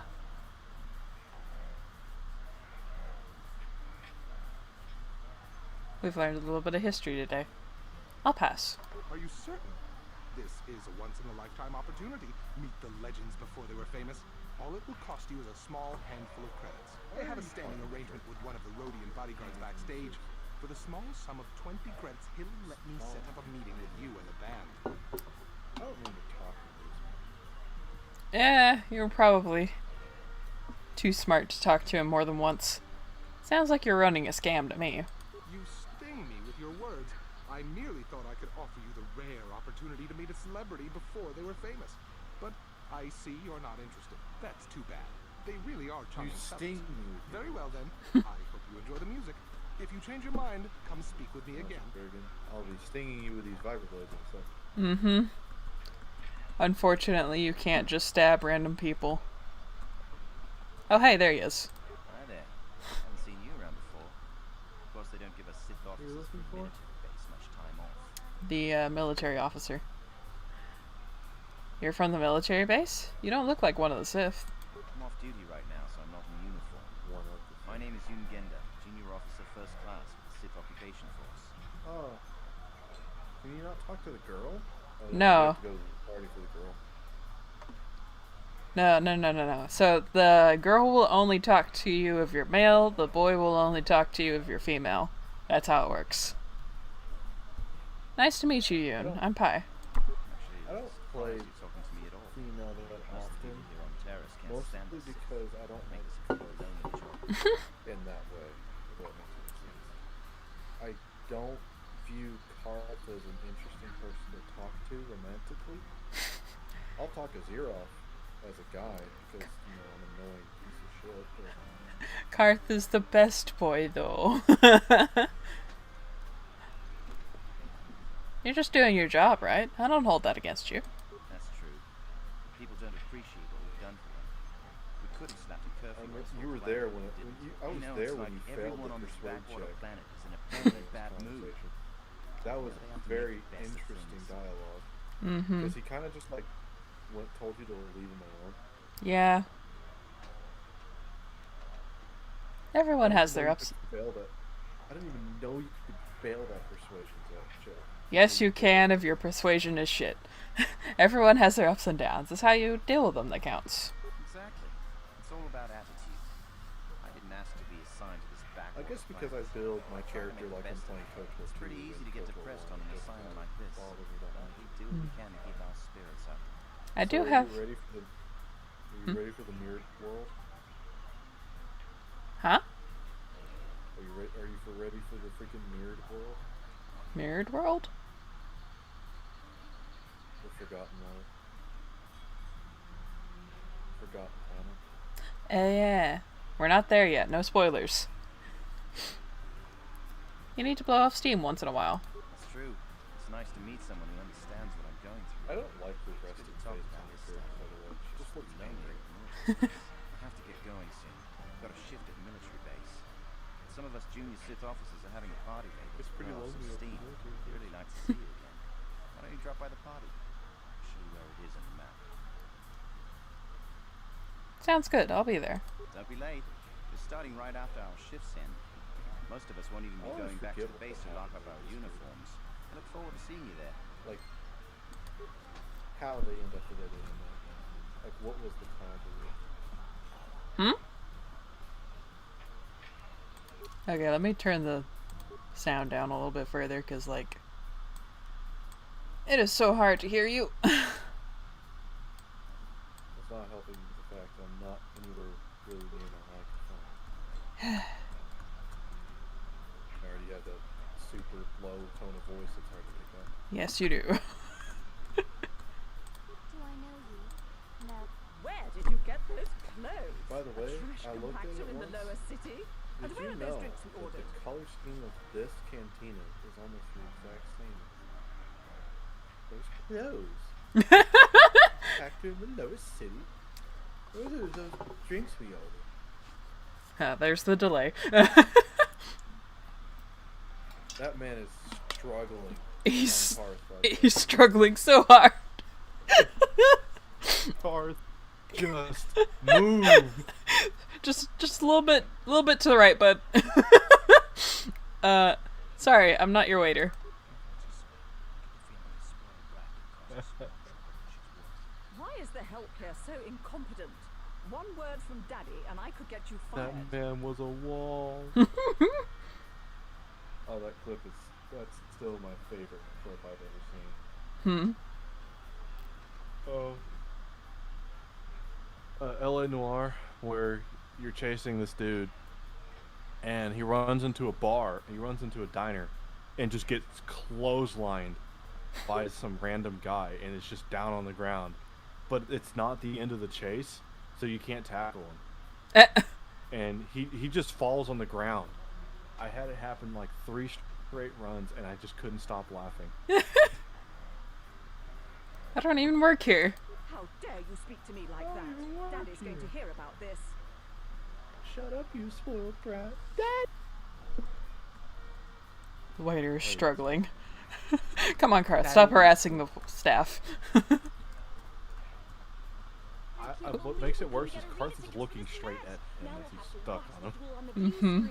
We've learned a little bit of history today. I'll pass. Are you certain? This is a once-in-a-lifetime opportunity. Meet the legends before they were famous. All it will cost you is a small handful of credits. I have a standing arrangement with one of the Rhodian bodyguards backstage. For the small sum of 20 credits, he'll let me set up a meeting with you and the band. I don't remember talking to this man. Yeah, you're probably too smart to talk to him more than once. Sounds like you're running a scam to me. You sting me with your words. I merely thought I could offer you the rare opportunity to meet a celebrity before they were famous. But I see you're not interested. That's too bad. They really are charming You fellows. sting me. Very well then. I hope you enjoy the music. If you change your mind, come speak with me again. Jurgen. I'll be stinging you with these vibroblades and stuff. Mm-hmm. Unfortunately, you can't just stab random people. Oh, hey, there he is. Hi there. Haven't seen you around before. Of course, they don't give us Sith officers looking from for? military base much time off. The military officer. You're from the military base? You don't look like one of the Sith. I'm off duty right now, so I'm not in uniform. One of the My name is Yun Genda, Junior Officer First Class with the Sith Occupation Force. Oh. Can you not talk to the girl? Oh, No. You have to go to the party for the girl. No. So the girl will only talk to you if you're male, the boy will only talk to you if you're female. That's how it works. Nice to meet you, Yoon. I'm Pi. I don't play you talking to me at all. female that Most often, people here on Terrace can't stand mostly us. because I don't Make like us to feel flirt lonely job. in that way, if that makes any sense. I don't view Karth as an interesting person to talk to romantically. I'll talk his ear off as a guy because, you know, I'm an annoying piece of shit, but Karth is the best boy, though. You're just doing your job, right? I don't hold that against you. That's true. People don't appreciate what we've done for them. We could have snapped a curfew. you were there when I was there when you failed everyone the on this persuade backwater check. planet is in a permanent bad mood. Conversation. That was They have to very make the best of interesting things. dialogue Mm-hmm. because he kind of just like told you to leave him alone. Yeah. Everyone has their ups. I didn't even know you could fail that persuasion check. Yes, you can if your persuasion is shit. Everyone has their ups and downs. It's how you deal with them that counts. Exactly. It's all about attitude. I didn't ask to be assigned to this backwater I guess because I planet. build my I try to character make like the I'm best of playing it. KOTOR 2. It's pretty easy to get depressed on an assignment like this. We do what we can to keep our spirits up. I do Are have. you ready for the? Are you ready for the mirrored world? Huh? Are you ready for the freaking mirrored world? Mirrored world? The Forgotten World. Forgotten Planet. Yeah. We're not there yet. No spoilers. You need to blow off steam once in a while. It's true. It's nice to meet someone who understands what I'm going through. I don't like the resting It's good to talk face on about your this character, stuff. by the way. She just looks Lonely. angry. I have to get going soon. Got a shift at the military base. Some of us junior Sith officers are having a party later. It's pretty Blow off lonely some up steam. in the military base. Really like to see you again. Why don't you drop by the party? I'll show you where it is on the map. Sounds good. I'll be there. Don't be late. We're starting right after our shifts end. Most of us won't even be I always going back to forget the what base to lock up our uniforms. I look forward to seeing you there. Like, how they end up together in that game. Like, what was the cause of it? Okay, let me turn the sound down a little bit further, because, like, it is so hard to hear you. It's not helping the fact that I'm not anywhere really near my microphone. I already have that super low tone of voice that's hard to pick up. Yes, you do. Do I know you? No. Where did you get those clothes? By the way, Trash I looked at compactor it in the once. lower city. And Did where you are know those drinks we that ordered? the color scheme of this cantina is almost the exact same? Those clothes. Packed in the lowest city. Those are those drinks we ordered. There's the delay. That man is struggling. He's on Parth, by the way. he's struggling so hard. Parth, just move. Just a little bit to the right, bud. Sorry, I'm not your waiter. Why is the help here so incompetent? One word from Daddy and I could get you fired. That man was a wall. Oh, that's still my favorite clip I've ever seen. L.A. Noire, where you're chasing this dude, and he runs into a bar, he runs into a diner, and just gets clotheslined by some random guy, and it's just down on the ground. But it's not the end of the chase, so you can't tackle him. And he just falls on the ground. I had it happen like 3 straight runs, and I just couldn't stop laughing. I don't even work here. How dare you speak to me like that? Daddy's going to hear about this. Shut up, you spoiled brat. The waiter is struggling. Come on, Karth, stop harassing the staff. What makes it worse is Karth is looking straight at him as he's stuck on him. Mm-hmm. Who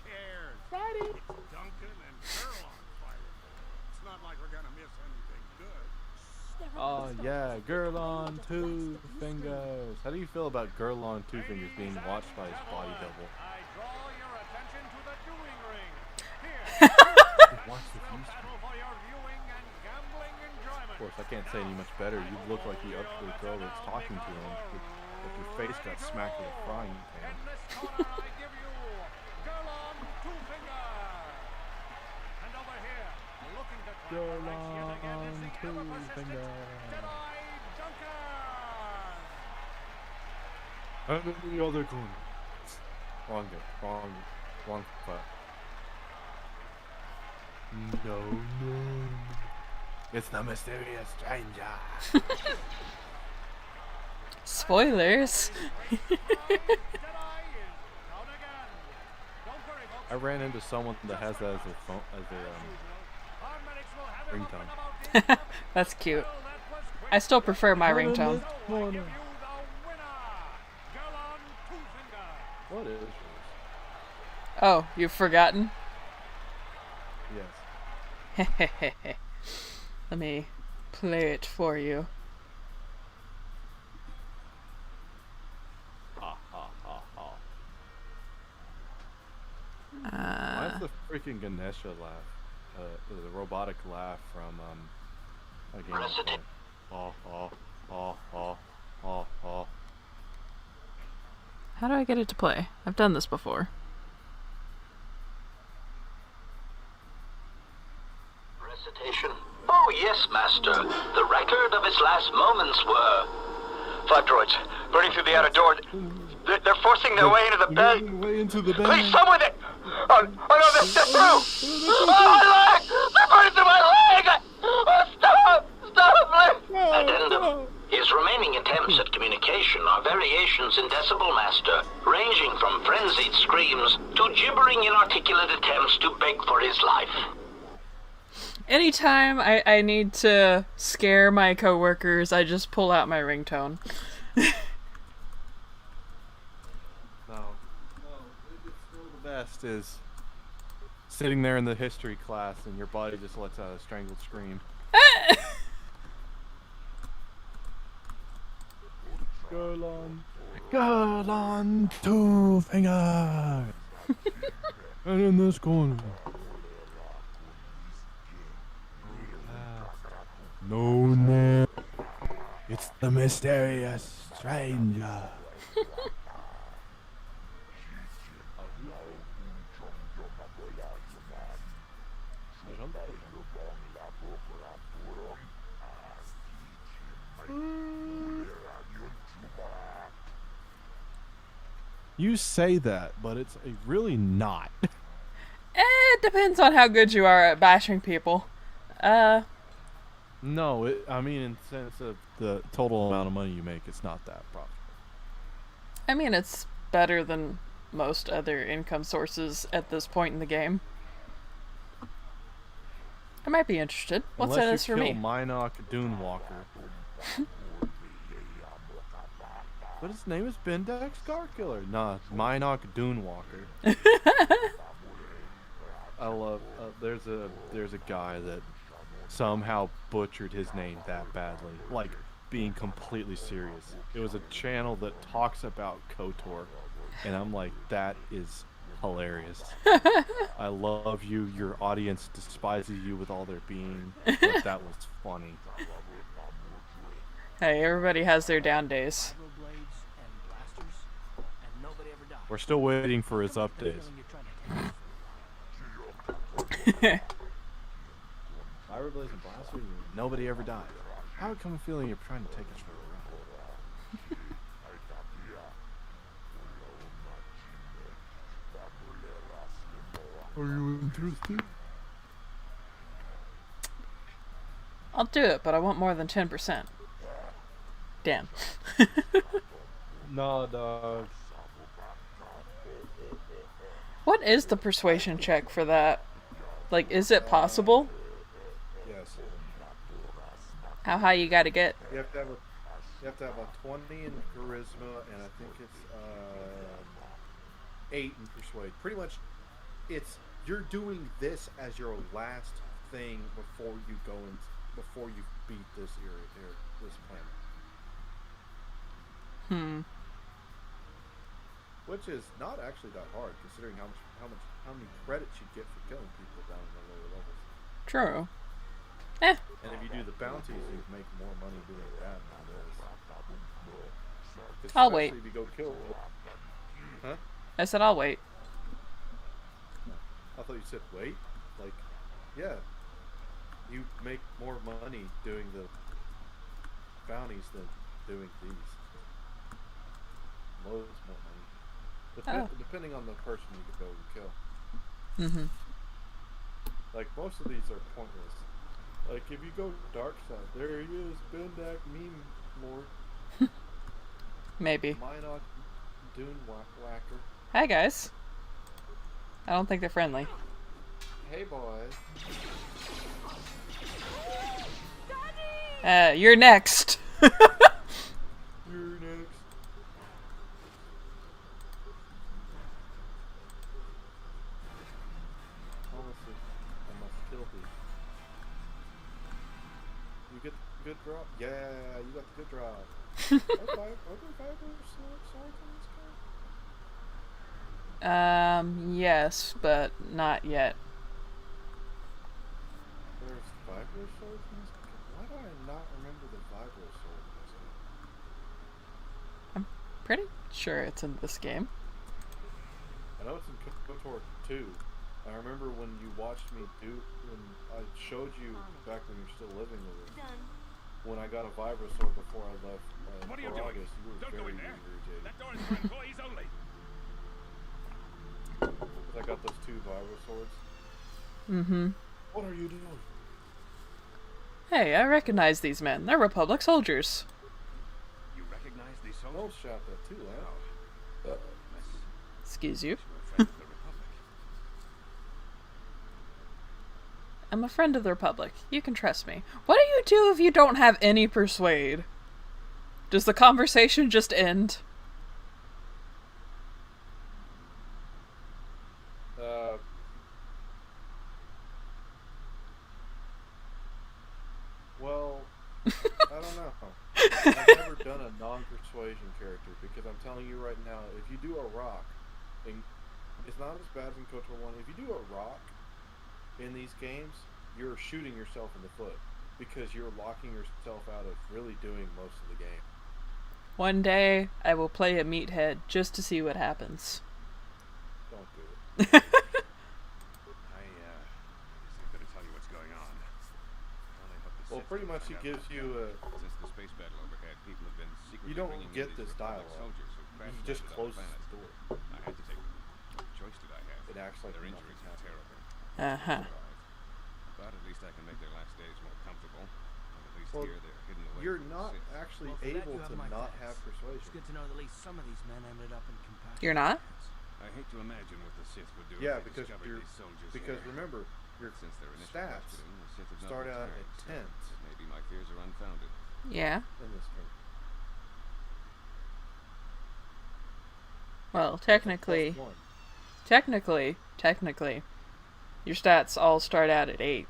cares? It's Duncan and Sherlock fighting. It's not like we're gonna miss anything good. Oh, Yeah, girl on two fingers. How do you feel about girl on two fingers being watched by his body double? I draw your attention to the dueling ring. Here, Watch the view screen. battle for your viewing and gambling enjoyment. Of course, I can't say any much better. You look like the ugly girl that's talking to him. Like your face got smacked with a frying pan. In this corner, I give you girl on two fingers. And over here, looking to climb the ranks yet again is the ever-persistent Jedi Duncan. And in the other corner. Wrong spot. No. It's the mysterious stranger. Spoilers. I ran into someone that has that as a phone, as a ringtone. That's cute. I still prefer my ringtone. What is yours? Oh, you've forgotten? Yes. Let me play it for you. Ha ha ha ha. Mine's the freaking Ganesha laugh. The robotic laugh from a game of Thrones. How do I get it to play? I've done this before. Recitation. Oh yes, Master. The record of his last moments were... Five droids, burning through the outer door. They're forcing their way into the bed. Please, someone that... Oh no, they're through! Oh, my leg! They're burning through my leg! Oh, stop! Stop, please! Addendum. His remaining attempts at communication are variations in decibel, Master, ranging from frenzied screams to gibbering inarticulate attempts to beg for his life. Anytime I need to scare my coworkers, I just pull out my ringtone. No, it's still the best is sitting there in the history class and your body just lets out a strangled scream. Girl on two fingers. And in this corner. No. It's the mysterious stranger. You say that, but it's really not. It depends on how good you are at bashing people. No, I mean, in the sense of the total amount of money you make, it's not that profitable. I mean, it's better than most other income sources at this point in the game. I might be interested. What's that is for me? Minoc Dunewalker. But his name is Bendex Scarkiller. Nah, Minoc Dunewalker. I love. There's a guy that somehow butchered his name that badly, like being completely serious. It was a channel that talks about KOTOR, and I'm like, that is hilarious. I love you. Your audience despises you with all their being, but that was funny. Hey, everybody has their down days. We're still waiting for his updates. Fire Blaze and Blasters, nobody ever died. I would come a feeling you're trying to take us for a ride. Are you interested? I'll do it, but I want more than 10%. Damn. No, dog. What is the persuasion check for that? Like, is it possible? Yes. How high you gotta get? You have to have a 20 in charisma, and I think it's 8 in persuade. Pretty much, you're doing this as your last thing before you beat this this planet. Which is not actually that hard, considering how many credits you get for killing people down in the lower levels. True. And if you do the bounties, you make more money doing that nowadays. I'll wait. If you go kill, huh? I said I'll wait. I thought you said wait. Like, yeah, you make more money doing the bounties than doing these. Loads more money. Depending on the person you go and kill. Mm-hmm. Like, most of these are pointless. Like, if you go dark side, there he is, Bendak meme lord. Maybe. Minot Dune Whacker. Hi, guys. I don't think they're friendly. Hey, boys. You're next. You're next. Honestly, I must kill thee. You get the good drop? Yeah, you got the good drop. Are there vibrators swords in this game? Yes, but not yet. There's vibro swords in this game? Why do I not remember the vibro sword in this game? I'm pretty sure it's in this game. I know it's in KOTOR 2. I remember when you watched me when I showed you back when you're still living with us. When I got a vibro sword before I left What are you for doing? August, you were Don't go very in there. irritated. That door is for employees only. Because I got those 2 vibro swords. Mm-hmm. What are you doing? Hey, I recognize these men. They're Republic soldiers. You recognize these I'll soldiers? shout that too loud. Excuse you. We're friends of the Republic. I'm a friend of the Republic. You can trust me. What do you do if you don't have any persuade? Does the conversation just end? Well, I don't know. I've never done a non-persuasion character because I'm telling you right now, if you do a rock, and it's not as bad as in KOTOR 1, if you do a rock in these games, you're shooting yourself in the foot because you're locking yourself out of really doing most of the game. One day, I will play a meathead just to see what happens. Don't do it. I guess I better tell you what's going on. Well, pretty much he gives you a... Since the space battle overhead, people have been secretly You don't bringing in get these this Republic dialogue. soldiers who He crash just landed on closes planet. the door. I had to take them. What choice did I have? It acts like Their nothing's injuries are happening. terrible. Uh-huh. But at least I can make their last days more comfortable. And at least Well, here they're hidden away. You're from the not Sith. actually Well, for that able you have to my not thanks. have It's persuasion. good to know that at least some of these men ended up in compassion. You're not? I hate to imagine what the Sith would do Yeah, if they because discovered you're these soldiers because here. remember your Since their initial stats questioning, the Sith have not start out returned, at so 10s maybe my fears are unfounded. Yeah. in this game. Well, That's a technically, your stats all start out at 8.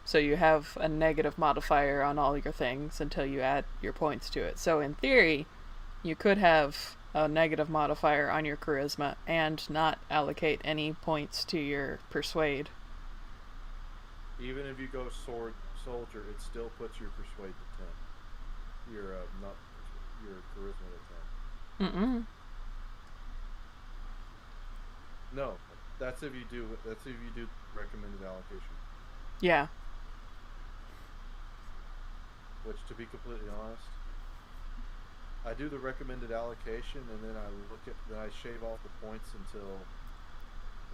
So you have a negative modifier on all your things until you add your points to it. So in theory, you could have a negative modifier on your charisma and not allocate any points to your persuade. Even if you go soldier, it still puts your persuade to 10. Your not your charisma to 10. Mm-mm. No, that's if you do recommended allocation. Yeah. Which, to be completely honest, I do the recommended allocation, and then I shave off the points until,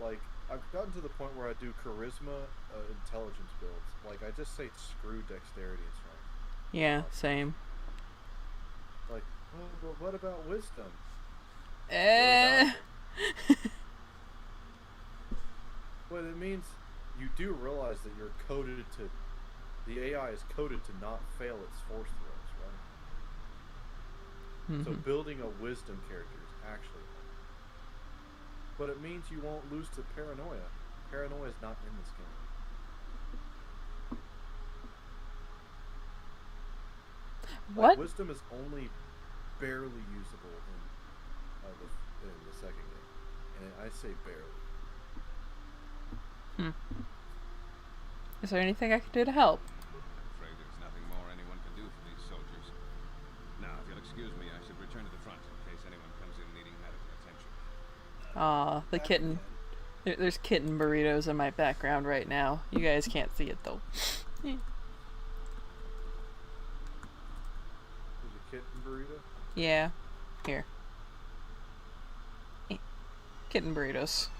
like, I've gotten to the point where I do charisma, intelligence builds. Like, I just say screw dexterity and strength. Yeah, same. Like, oh, but what about wisdom? Well, it means you do realize that you're coded to, the AI is coded to not fail its force throws, right? So building a wisdom character is actually hard. But it means you won't lose to paranoia. Paranoia is not in this game. What? Wisdom is only barely usable in the second game, and I say barely. Is there anything I can do to help? I'm afraid there's nothing more anyone can do for these soldiers. Now, if you'll excuse me, I should return to the front in case anyone comes in needing medical attention. Aw, the kitten. There's kitten burritos in my background right now. You guys can't see it though. There's a kitten burrito? Yeah. Here. Kitten burritos. I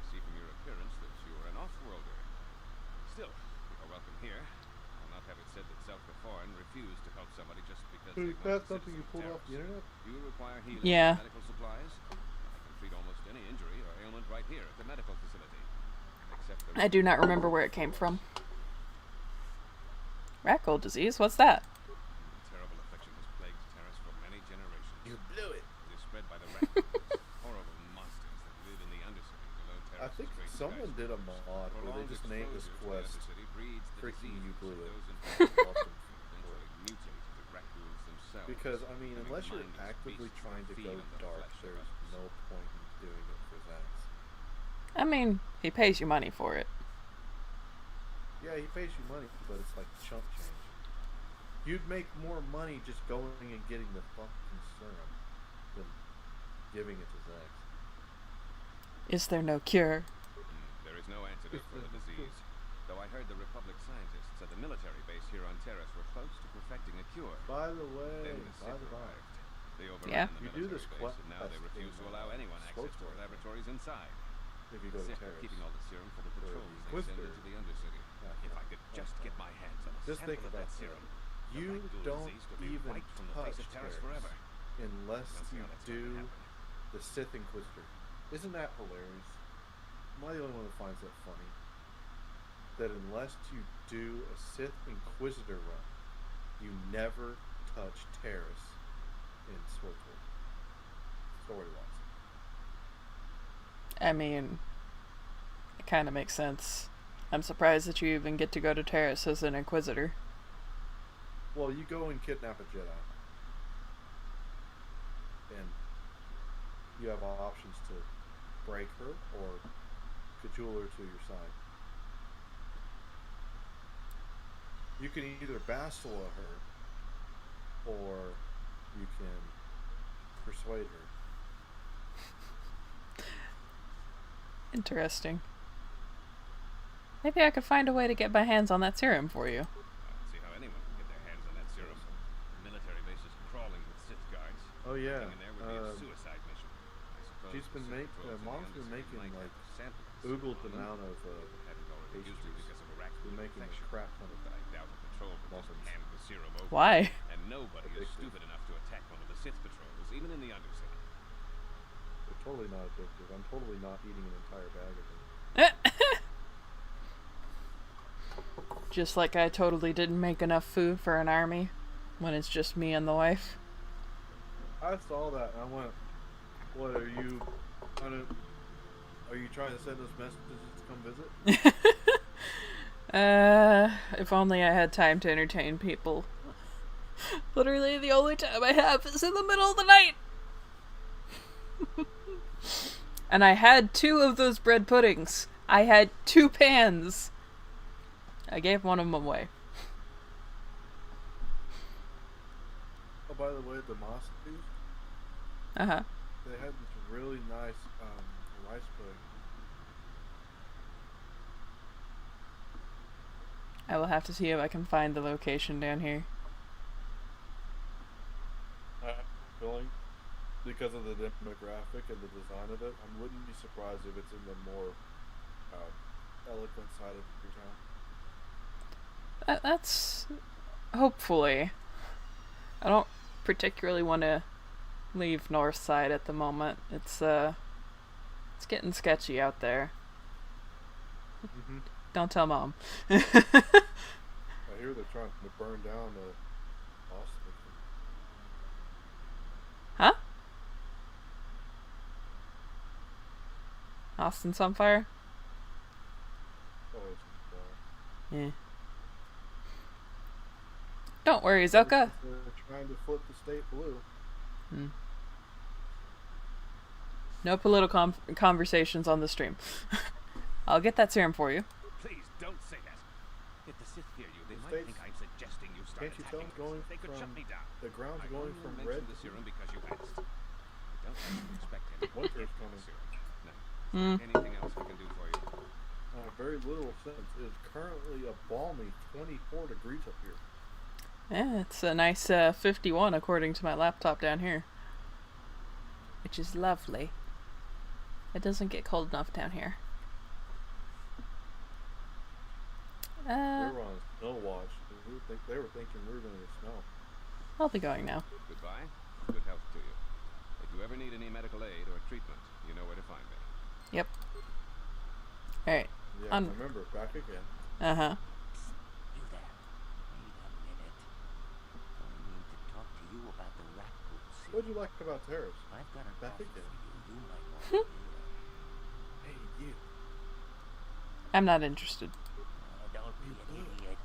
see from your appearance that you are an off-worlder. Still, you are welcome here. I'll not have it said that Self-Reform refused to help somebody just because they That's something you pulled off the internet? Do you require healing Yeah. and medical supplies? I can treat almost any injury or ailment right here at the medical facility. Except the I do not remember where it came from. Raccoon disease? What's that? terrible affliction has plagued Terrace for many generations. You blew it. It is spread by the raccoons, horrible monsters that live in the undercity below Terrace. I think someone did a mod where they just named this quest Freaking You Blew It. Because, I mean, unless you're actively trying to go dark, there's no point in doing it for Zax. I mean, he pays you money for it. Yeah, he pays you money, but it's like chump change. You'd make more money just going and getting the fucking serum than giving it to Zax. Is there no cure? There is no antidote for the disease. Though I heard the Republic scientists at the military base here on Terrace were close to perfecting a cure. By the way, Then the Sith arrived. They overran Yeah. the You do military this base, quest and now they refuse to allow anyone access to the laboratories inside. if you go to Sith are Terrace. keeping all the serum for the Or patrols the they send Inquisitor. into the Undercity. If I could just get my hands on a Just think sample of about that serum, that. the You Black Ghoul don't disease could be even wiped from the touch face of Terrace Terrace forever. unless Don't see you how that's going to do happen. the Sith Inquisitor. Isn't that hilarious? Am I the only one that finds that funny? That unless you do a Sith Inquisitor run, you never touch Terrace in story-wise. I mean, it kind of makes sense. I'm surprised that you even get to go to Terrace as an Inquisitor. Well, you go and kidnap a Jedi. And you have options to break her or cajole her to your side. You can either Bastila her or you can persuade her. Interesting. Maybe I could find a way to get my hands on that serum for you. I don't see how anyone can get their hands on that serum. The military base is crawling with Sith guards. Oh yeah, Getting in there would be a suicide mission. I suppose she's been the Sith making, patrols in the Mom's been Undercity making might like have samples oogled on them. amount of Hadn't already used it pastries. because of a raccoon Been making a infection. crap ton of But I doubt a patrol would just muffins. hand the serum over. Why? And nobody is stupid enough to attack one of the Sith patrols, even in the Undercity. They're totally not addictive. I'm totally not eating an entire bag of them. Just like I totally didn't make enough food for an army when it's just me and the wife. I saw that and I went, "What are you? Are you trying to send us messages to come visit?" If only I had time to entertain people. Literally the only time I have is in the middle of the night. And I had 2 of those bread puddings. I had 2 pans. I gave one of them away. Oh, by the way, the Moss dude, Uh-huh. they had this really nice rice pudding. I will have to see if I can find the location down here. Feeling because of the demographic and the design of it, I wouldn't be surprised if it's in the more eloquent side of your town. That's hopefully. I don't particularly want to leave North Side at the moment. It's getting sketchy out there. Mm-hmm. Don't tell Mom. I hear they're trying to burn down the Austin. Huh? Austin's on fire? Oh, it's on fire. Yeah. Don't worry, Zoka. They're trying to flip the state blue. No political conversations on the stream. I'll get that serum for you. Please don't say that. If the Sith hear you, they The might states- think I'm suggesting you start Can't you tell attacking them going us. They could shut from me down. the ground's I going only from mentioned red the to serum because you asked. I don't expect any winter's coming. No. Mm. Anything else I can do for you? Very little sense. It is currently a balmy 24 degrees up here. Yeah, it's a nice 51 according to my laptop down here. Which is lovely. It doesn't get cold enough down here. We were on a snow watch. They were thinking we were going to get snow. I'll be going now. Goodbye. Good health to you. If you ever need any medical aid or treatment, you know where to find me. Yep. Alright. Yeah, remember, back again. Uh-huh. You there. Wait a minute. I need to talk to you about the raccoon serum. What'd you like about Terrace? I've got an Back offer again. for you. You might want to hear. Hey, you. I'm not interested. Don't be an idiot.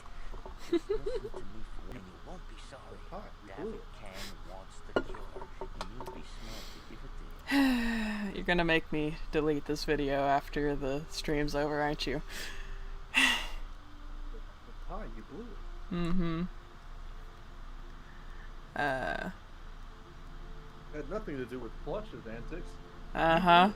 Just listen to me for and you won't be sorry. Hi, David Kang wants the cure, and you'll be smart to give it to him. You're gonna make me delete this video after the stream's over, aren't you? Hi, you blew it. Mm-hmm. Had nothing to do with Plush's antics. Uh-huh.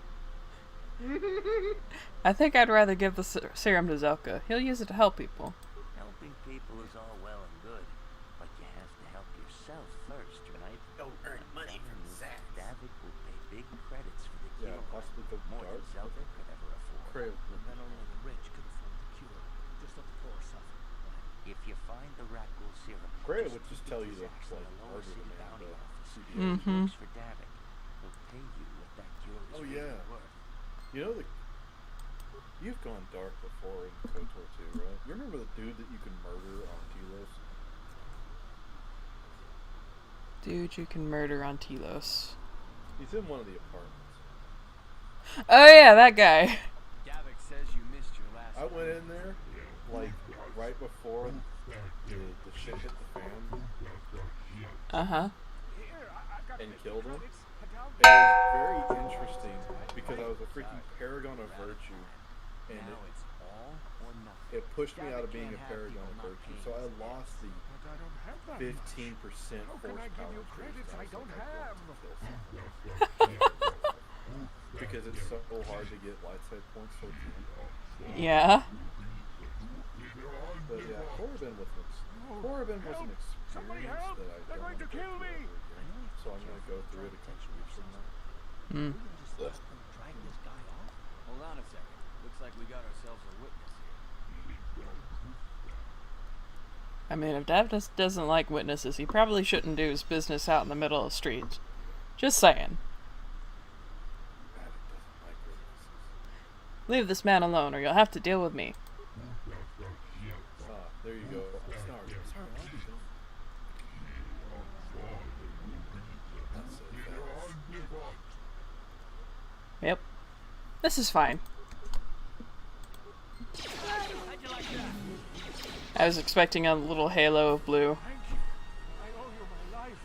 I think I'd rather give the serum to Zelka. He'll use it to help people. Helping people is all well and good, but you have to help yourself first, right? Don't earn money from Zax. David will pay big credits for the cure. Yeah, possibly for More than darts. Zelda could ever afford. Crave. But then only the rich could afford the cure. Just let the poor suffer. If you find the raccoon serum, Crave would just tell you to, Zax like, in the lower murder city the man, bounty but office. Mm-hmm. Works for David. He'll pay you what that cure is Oh, really yeah. worth. You know, you've gone dark before in KOTOR too, right? You remember the dude that you can murder on Telos? Dude, you can murder on Telos. He's in one of the apartments. Oh yeah, that guy. Davik says you missed your last I went in there, like, right before the shit hit the fan, Uh-huh. and killed him. And it was very interesting, because I was a freaking paragon of virtue, and Now it's all or nothing. it pushed me out of being a paragon of virtue, so I lost the But I don't have that 15% How can I give you horsepower credits I don't have? because it's so hard to get light side points so cheap. Yeah. But yeah, Korriban was an Somebody experience help! that I They're don't going to want to go kill through me! ever again. So I'm going to go through it a couple weeks from now. Mm. Just drag this guy off. Hold on a second. Looks like we got ourselves a witness here. I mean, if Dav doesn't like witnesses, he probably shouldn't do his business out in the middle of the street. Just saying. God, it doesn't like witnesses. Leave this man alone, or you'll have to deal with me. There you go. Sorry, I'll be gone. That's so fast. Yep. This is fine. I was expecting a little halo of blue. Thank you. I owe you my life.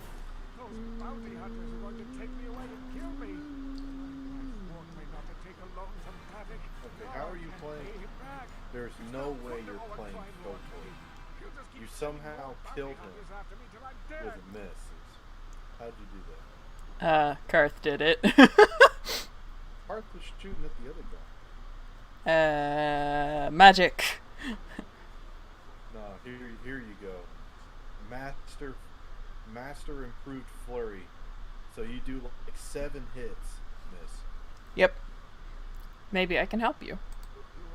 Those bounty hunters are going to take me away and kill me. I warned me not to take a loan from Davik. Okay, how are you playing? Pay him back. There's no way you're playing KOTOR. You somehow killed him with a miss. How'd you do that? Karth did it. Parth was shooting at the other guy. Magic. No, here you go. Master improved flurry. So you do like 7 hits, miss. Yep. Maybe I can help you. You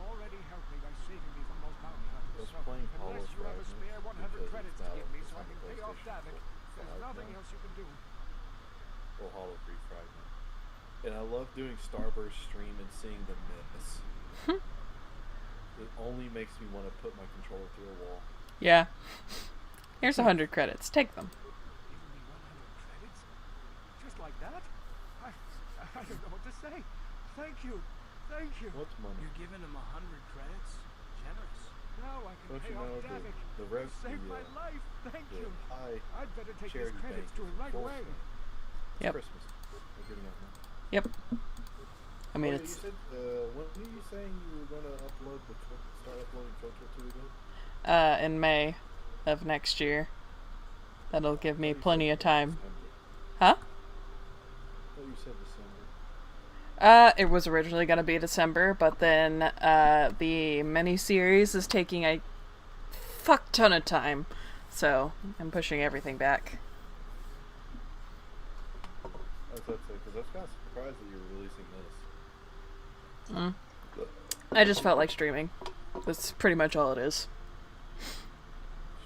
already helped me by saving me from those bounty hunters. Just So playing unless you have a Hollow spare 100 because credits it's to give me it's so I on can the pay off PlayStation Davik, there's 5 nothing now. else you can do. Or Hollow Free Fragment. And I love doing Starburst stream and seeing the miss. It only makes me want to put my controller through a wall. Yeah. Here's 100 credits. Take them. Giving me 100 credits? Just like that? I don't know what to say. Thank you. Thank you. What's money? You're giving him 100 credits? Generous. Now I can Don't pay you off know Davik. the You rest saved my life. Thank you. high I'd better take these charity credits bank to him right full away. swing. It's Yep. Christmas. We're giving out now. Yep. I mean, Oh, it's you said, when are you saying you were going to start uploading KOTOR 2 again? in May of next year. That'll give me You plenty said of time. December. Huh? I thought you said December. It was originally gonna be December, but then the miniseries is taking a fuck ton of time, so I'm pushing everything back. That's because I was kind of surprised that you were releasing this. I just felt like streaming. That's pretty much all it is.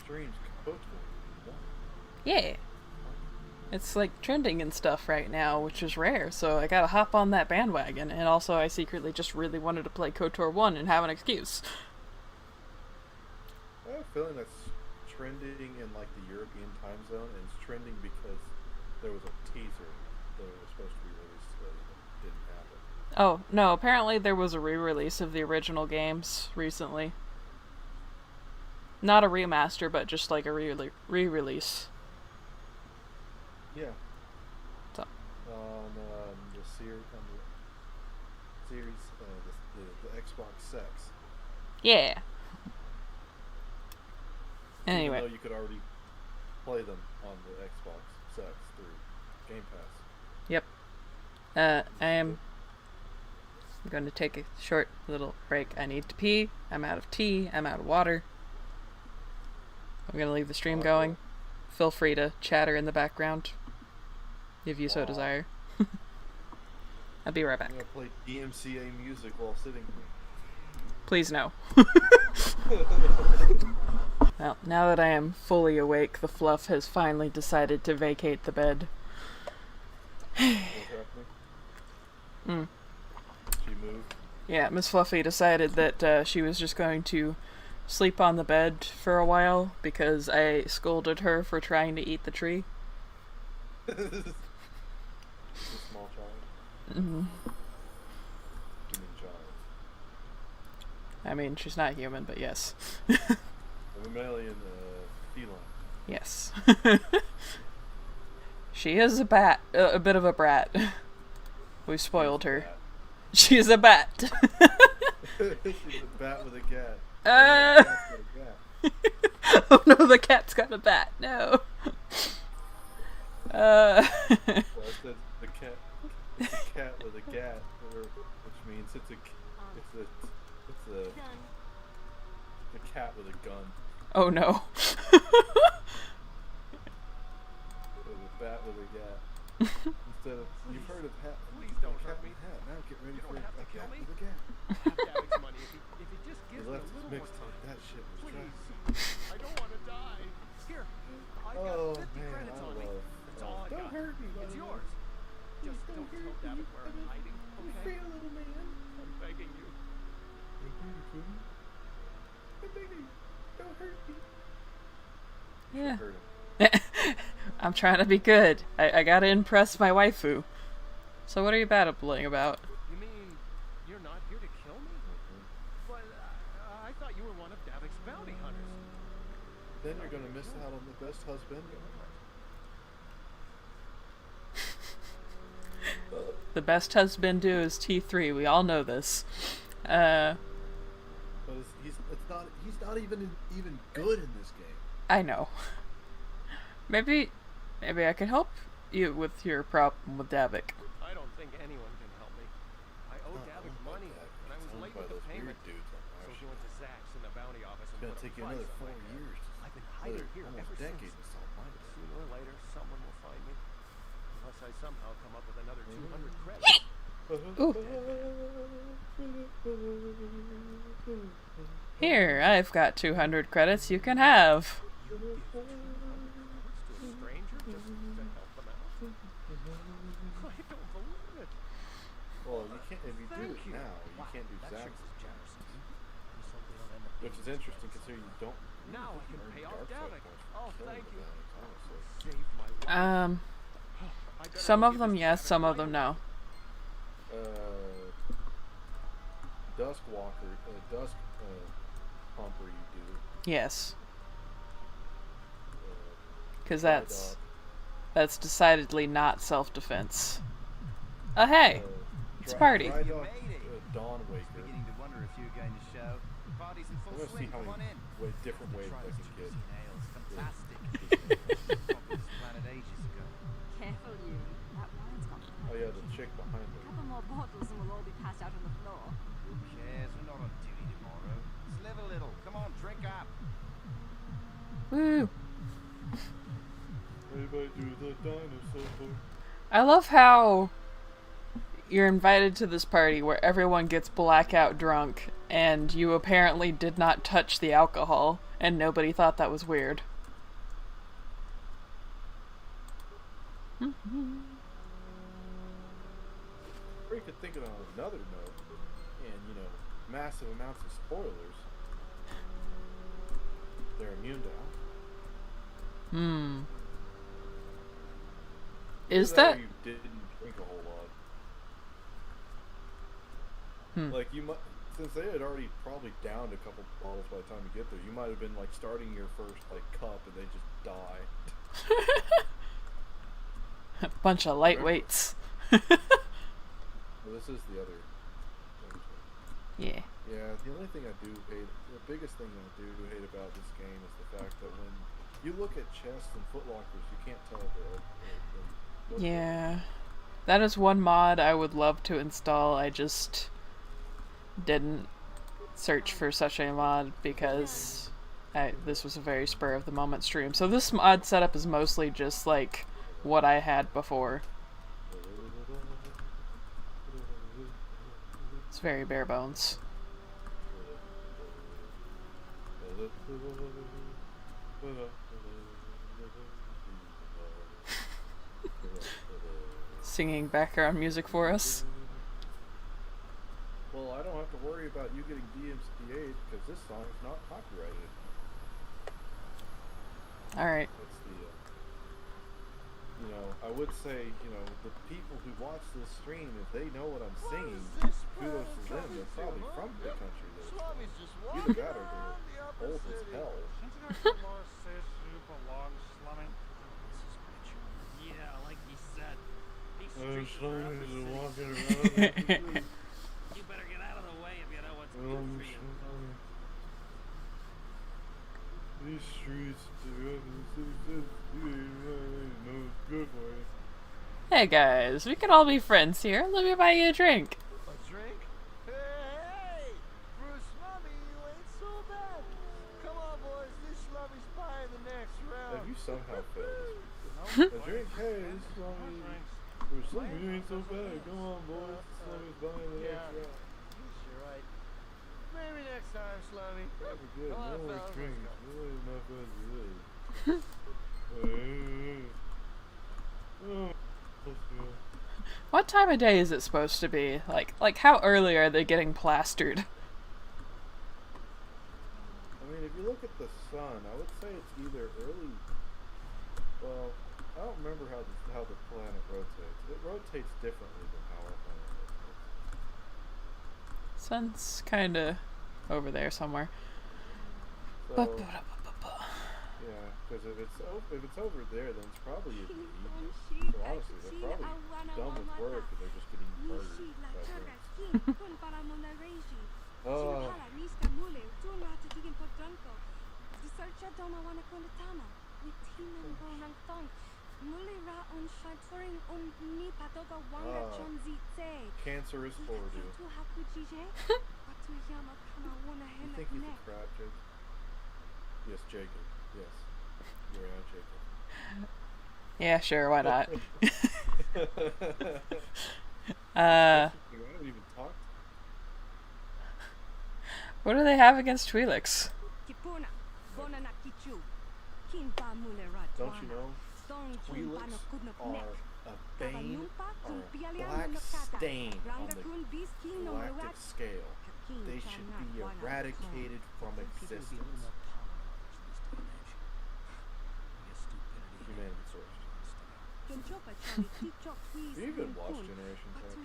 Streams KOTOR. Yeah. It's like trending and stuff right now, which is rare, so I gotta hop on that bandwagon. And also, I secretly just really wanted to play KOTOR 1 and have an excuse. I have a feeling that's trending in like the European time zone, and it's trending because there was a teaser that was supposed to be released that didn't happen. Oh, no, apparently there was a re-release of the original games recently. Not a remaster, but just like a re-release. Yeah. So. On the series, the Xbox Sex. Yeah. Anyway. Even though you could already play them on the Xbox Sex through Game Pass. Yep. I am going to take a short little break. I need to pee. I'm out of tea. I'm out of water. I'm going to leave the stream going. Feel free to chatter in the background if you so desire. I'll be right back. I'm going to play DMCA music while sitting here. Please no. Well, now that I am fully awake, the fluff has finally decided to vacate the bed. What's happening? She moved? Yeah, Miss Fluffy decided that she was just going to sleep on the bed for a while because I scolded her for trying to eat the tree. A small child? Mm-hmm. Human child. I mean, she's not human, but yes. A mammalian feline. Yes. She is a bat, a bit of a brat. We spoiled her. She's a bat. She's a bat with a gat. Oh no, the cat's got a bat. No. Well, I said the cat. It's a cat with a gat, which means it's a cat with a gun. Oh no. With a bat with a gat. Instead of you've heard of hat. Please don't hurt me. Hat. Now get ready You for don't have to a kill cat me. with a gat. Davik's money if he just gives me a Left little more mixed time. that shit was trash. Please. I don't want to die. Here, I Oh got 50 man, credits I on me. love. That's all I Don't got. hurt me, It's buddy. yours. Just don't tell Davik where I'm hiding, okay? Feel, little man. I'm begging you. Don't hurt me. Yeah. Hurt him. I'm trying to be good. I gotta impress my waifu. So what are you battling about? You mean you're not here to kill me? But I thought you were one of Davik's bounty hunters. Then you're gonna miss out on the best husband. The best husband do is T3. We all know this. But he's not even good in this game. I know. Maybe I could help you with your problem with Davik. I don't think anyone can help me. I owe Davik money, and I was late with the payment. Dudes on So she went to Zach's in the bounty office It's and gonna put a take you price another on my 4 head. years. I've been hiding here Almost ever decade since. to solve mine. Sooner or later, someone will find me. Unless I somehow come up with another 200 credits. Ooh. Here, I've got 200 credits you can have. To a stranger just to help them out? I don't believe it. Well, you can't. If you do it now, you can't do Zach's. Which is interesting considering you don't. Now I can earn pay off dark side Davik. points for Oh, killing thank the you. bounties, honestly. Saved my life. I better Some go of give them this yes, Davik some of money. them no. Dusk Walker, Dusk Pumper you do Yes. Uh, Because dry that's decidedly not self-defense. Oh, hey! It's a party. Dry dock, Dawn Waker. Beginning to wonder if you're going to show. The party's in full I'm gonna see swing. how Come on in. many different ways I can get. Ale's fantastic. Top of this planet ages ago. Careful, you. That wine's got Oh yeah, the chick behind a me. couple more bottles and we'll all be passed out on the floor. Who cares? We're not on duty tomorrow. Let's live a little. Come on, drink up. Woo! Everybody do the dinosaur. I love how you're invited to this party where everyone gets blackout drunk, and you apparently did not touch the alcohol, and nobody thought that was weird. Or you could think of it on another note, and you know, massive amounts of spoilers. They're immune to alcohol. Is Either that... you didn't drink a whole lot. Hmm. Like you might, since they had already probably downed a couple bottles by the time you get there, you might have been like starting your first like cup and they just die. Bunch of lightweights. Well, this is the other. Yeah. Yeah, the only thing I do hate, the biggest thing I do hate about this game is the fact that when you look at chests and footlockers, you can't tell the Yeah. That is one mod I would love to install. I just didn't search for such a mod because this was a very spur of the moment stream. So this mod setup is mostly just like what I had before. It's very bare bones. Singing background music for us. Well, I don't have to worry about you getting DMCA'd because this song is not copyrighted. Alright. That's the, you know, I would say, you know, the people who watch this stream, if they know what I'm singing, kudos to them. They're probably from the country. Either that or they're old as hell. Yeah, like he said. Walking around. You better get out of the way if you know what's good for you. These streets, no good for you. Hey guys, we can all be friends here. Let me buy you a drink. A drink? Hey! Bruce Slummy, you ain't so bad. Come on, boys. This Slummy's buying the next round. Have you somehow failed? A drink? Hey, this Slummy. Bruce Slummy, you ain't so bad. Come on, boys. Slummy's buying the next round. Yes, you're right. Maybe next time, Slummy. That'd be good. Come on, No more fellas, drinks. let's go. Really not bad today. What time of day is it supposed to be? Like how early are they getting plastered? I mean, if you look at the sun, I would say it's either early. Well, I don't remember how the planet rotates. It rotates differently than how our planet rotates. Sun's kinda over there somewhere. So, yeah, because if it's over there, then it's probably in the evening. So honestly, they're probably done with work and they're just getting murdered by drinks. Cancerous Ordu. You think he's a crab, Jacob? Yes, Jacob. Yes. You're out, Jacob. Yeah, sure, why not? You haven't even talked. What do they have against Twi'leks? Don't you know? Twi'leks are a bane, or a black stain on the galactic scale. They should be eradicated from existence. Humanity source. Do you even watch Generation Tech?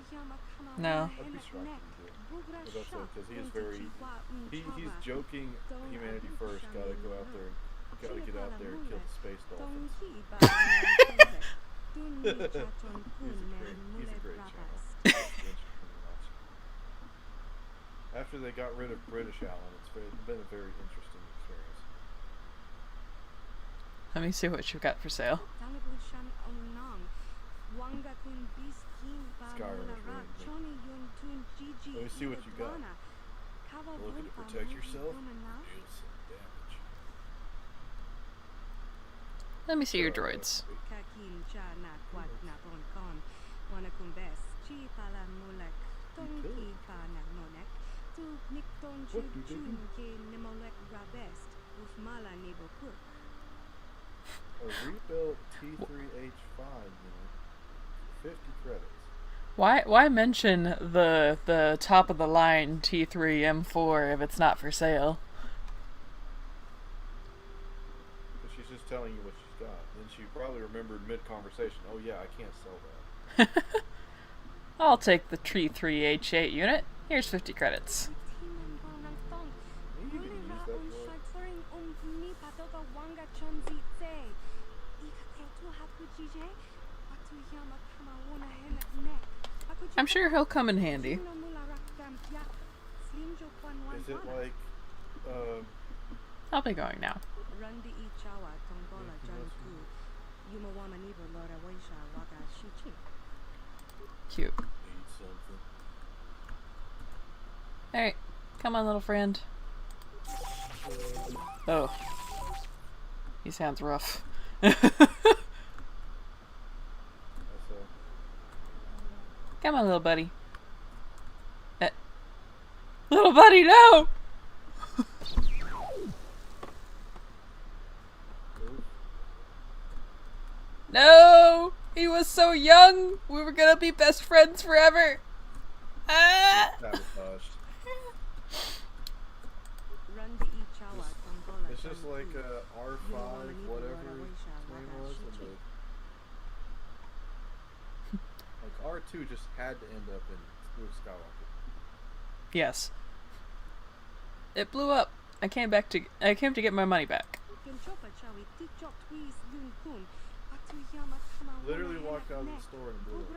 No. I'd be shocked if you did. But that's because he is very... He's joking humanity first, gotta go out there, gotta get out there and kill the space dolphins. he's a great channel. It's interesting to watch. After they got rid of British Alan, it's been a very interesting experience. Let me see what you've got for sale. Skyrim is really neat. Let me see what you got. Looking to protect yourself? Deal some damage. Let me see your droids. A rebuilt T3H5 unit. 50 credits. Why mention the top of the line T3M4 if it's not for sale? Because she's just telling you what she's got. Then she probably remembered mid-conversation, oh yeah, I can't sell that. I'll take the T3H8 unit. Here's 50 credits. You can use that droid. I'm sure he'll come in handy. Is it like, I'll be going now. Cute. need something? Alright, come on, little friend. Oh. He sounds rough. Come on, little buddy. Little buddy, no! No! He was so young! We were gonna be best friends forever! Ah! Sabotaged. It's just like R5, whatever his name was, and like R2 just had to end up in Luke Skywalker. Yes. It blew up. I came to get my money back. Literally walked out of the store and blew up.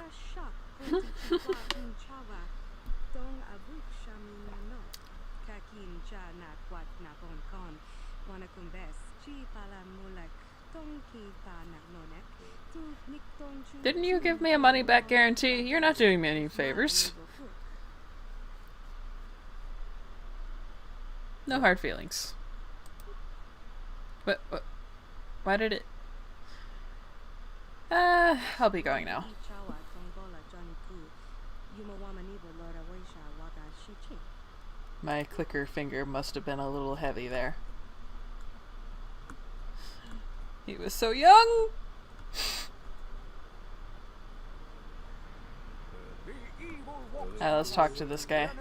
Didn't you give me a money back guarantee? You're not doing me any favors. No hard feelings. What? Why did it? I'll be going now. My clicker finger must have been a little heavy there. He was so young! Let's talk to this guy.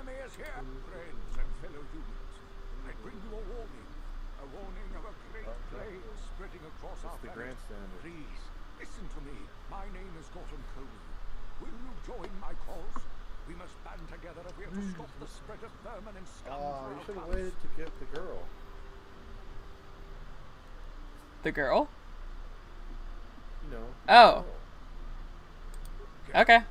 The grandstander. Please, listen to me. My name is Gordon Cody. Will you join my cause? We must band together if we have to stop the spread of vermin and scum. Oh, you should have waited to get the girl. The girl? No. Oh. Okay.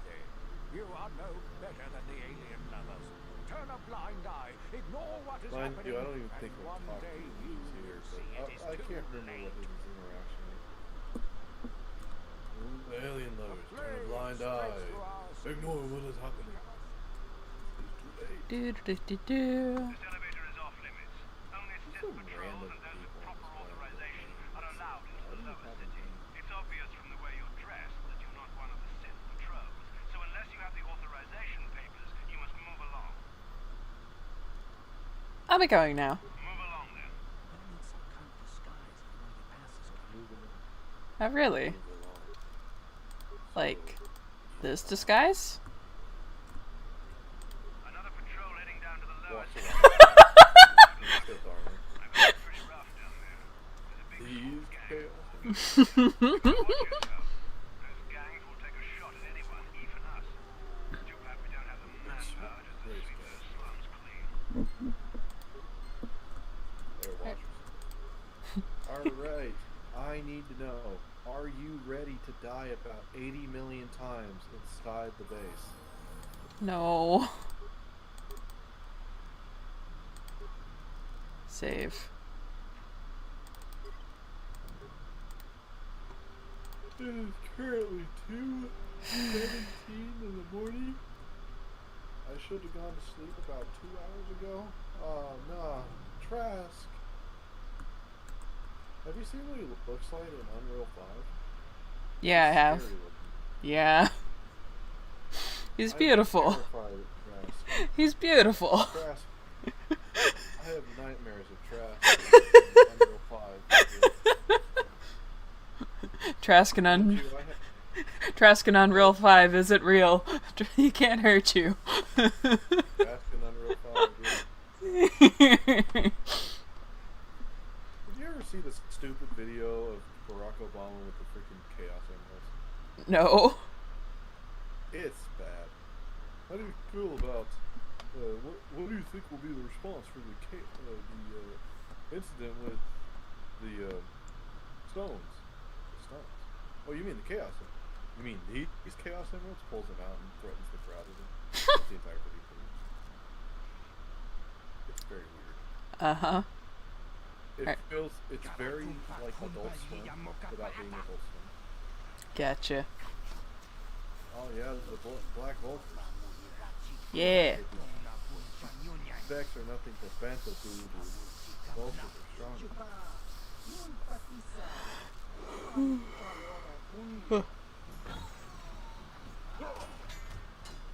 You are no better than the alien lovers. Turn a blind eye. Ignore what is Mind happening. you, I don't even think we'll talk to him here, but I can't remember what his interaction was. Alien lovers, turn a blind eye. Ignore what is happening. Do do do do do. This elevator is off limits. Only Sith patrols and those with proper authorization are allowed into the lower city. It's obvious from the way you're dressed that you're not one of the Sith patrols. So unless you have the authorization papers, you must move along. I'll be going now. Move along then. Oh, really? Like, this disguise? Another patrol heading down to the lower city. Pretty rough down there. There's a big I need to know, are you ready to die about 80 million times inside the base? No. Save. It is currently 2:17 in the morning. I should have gone to sleep about 2 hours ago. Oh, nah. Trask. Have you seen what he looks like in Unreal 5? Yeah, I have. Yeah. He's beautiful. Terrified of Trask. He's beautiful. Trask. I have nightmares of Trask in Unreal 5. Trask and Unreal 5 isn't real. He can't hurt you. Trask in Unreal 5, yeah. Did you ever see this stupid video of Barack Obama with the freaking Chaos Emeralds? No. It's bad. How do you feel about, what do you think will be the response for the incident with the, stones? The stones. Oh, you mean the Chaos Emeralds? You mean these Chaos Emeralds? Pulls them out and threatens the crowd with them. That's the entire video. It's very weird. Uh-huh. It's very like Adult Swim without being Adult Swim. Gotcha. Oh yeah, the Black Vultures. Yeah. Specs are nothing but banta food. Vultures are stronger.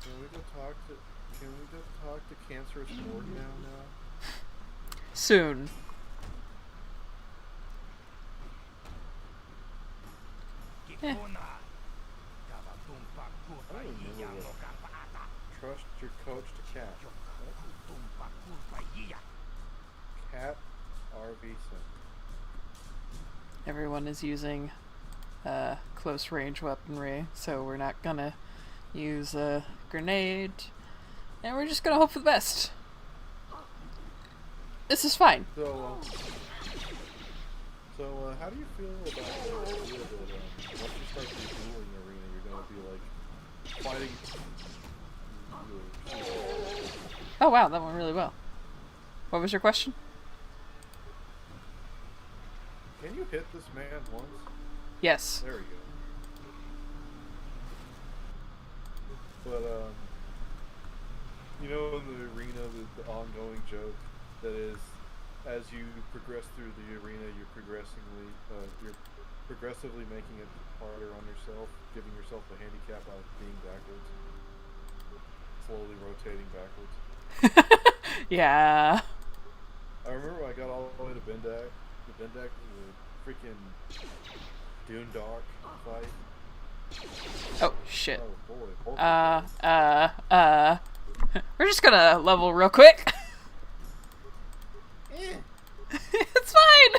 Can we go talk to Cancerous Morgue now? Soon. Eh. Trust your coach to Cat. Cat RV Sim. Everyone is using close range weaponry, so we're not gonna use a grenade, and we're just gonna hope for the best. This is fine. So how do you feel about the idea that once you start the dueling arena, you're gonna be like fighting? Oh wow, that went really well. What was your question? Can you hit this man once? Yes. There we go. But you know, in the arena, the ongoing joke that is, as you progress through the arena, you're progressively making it harder on yourself, giving yourself the handicap out of being backwards, slowly rotating backwards. Yeah. I remember I got all the way to Bendak, the freaking Dune Dark fight. Oh shit. Oh boy. We're just gonna level real quick. It's fine.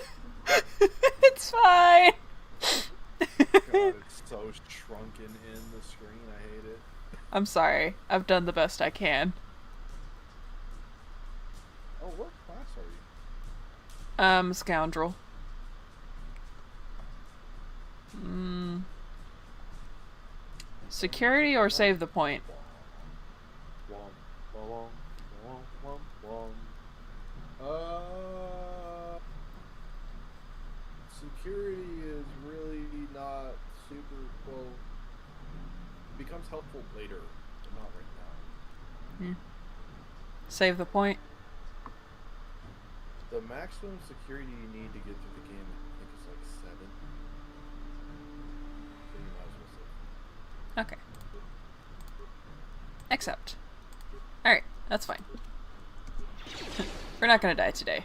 It's fine. God, it's so shrunken in the screen. I hate it. I'm sorry. I've done the best I can. Oh, what class are you? Scoundrel. Security or save the point? Security is really not super well. It becomes helpful later, but not right now. Save the point. The maximum security you need to get through the game, I think, is like 7. So you might as well save. Okay. Accept. Alright, that's fine. We're not gonna die today.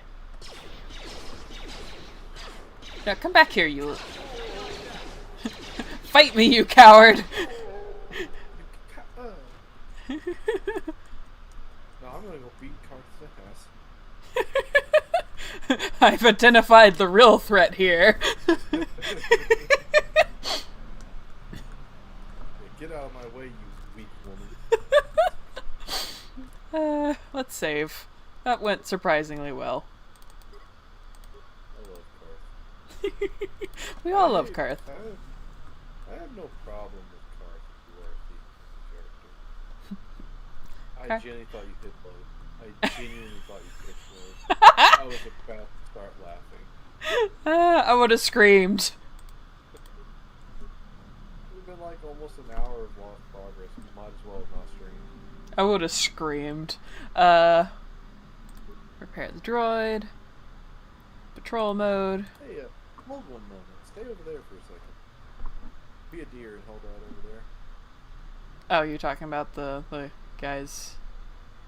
No, come back here, you... Fight me, you coward! No, I'm gonna go beat Carth's ass. I've identified the real threat here. Get out of my way, you weak woman. Let's save. That went surprisingly well. I love Carth. We all love Karth. I have no problem with Karth if you are a character. I genuinely thought you could load. I genuinely thought you could load. I was about to start laughing. I would have screamed. It would have been like almost an hour of lost progress. You might as well have not streamed. I would have screamed. Repair the droid. Patrol mode. Hey, hold one moment. Stay over there for a second. Be a deer and hold out over there. Oh, you're talking about the guys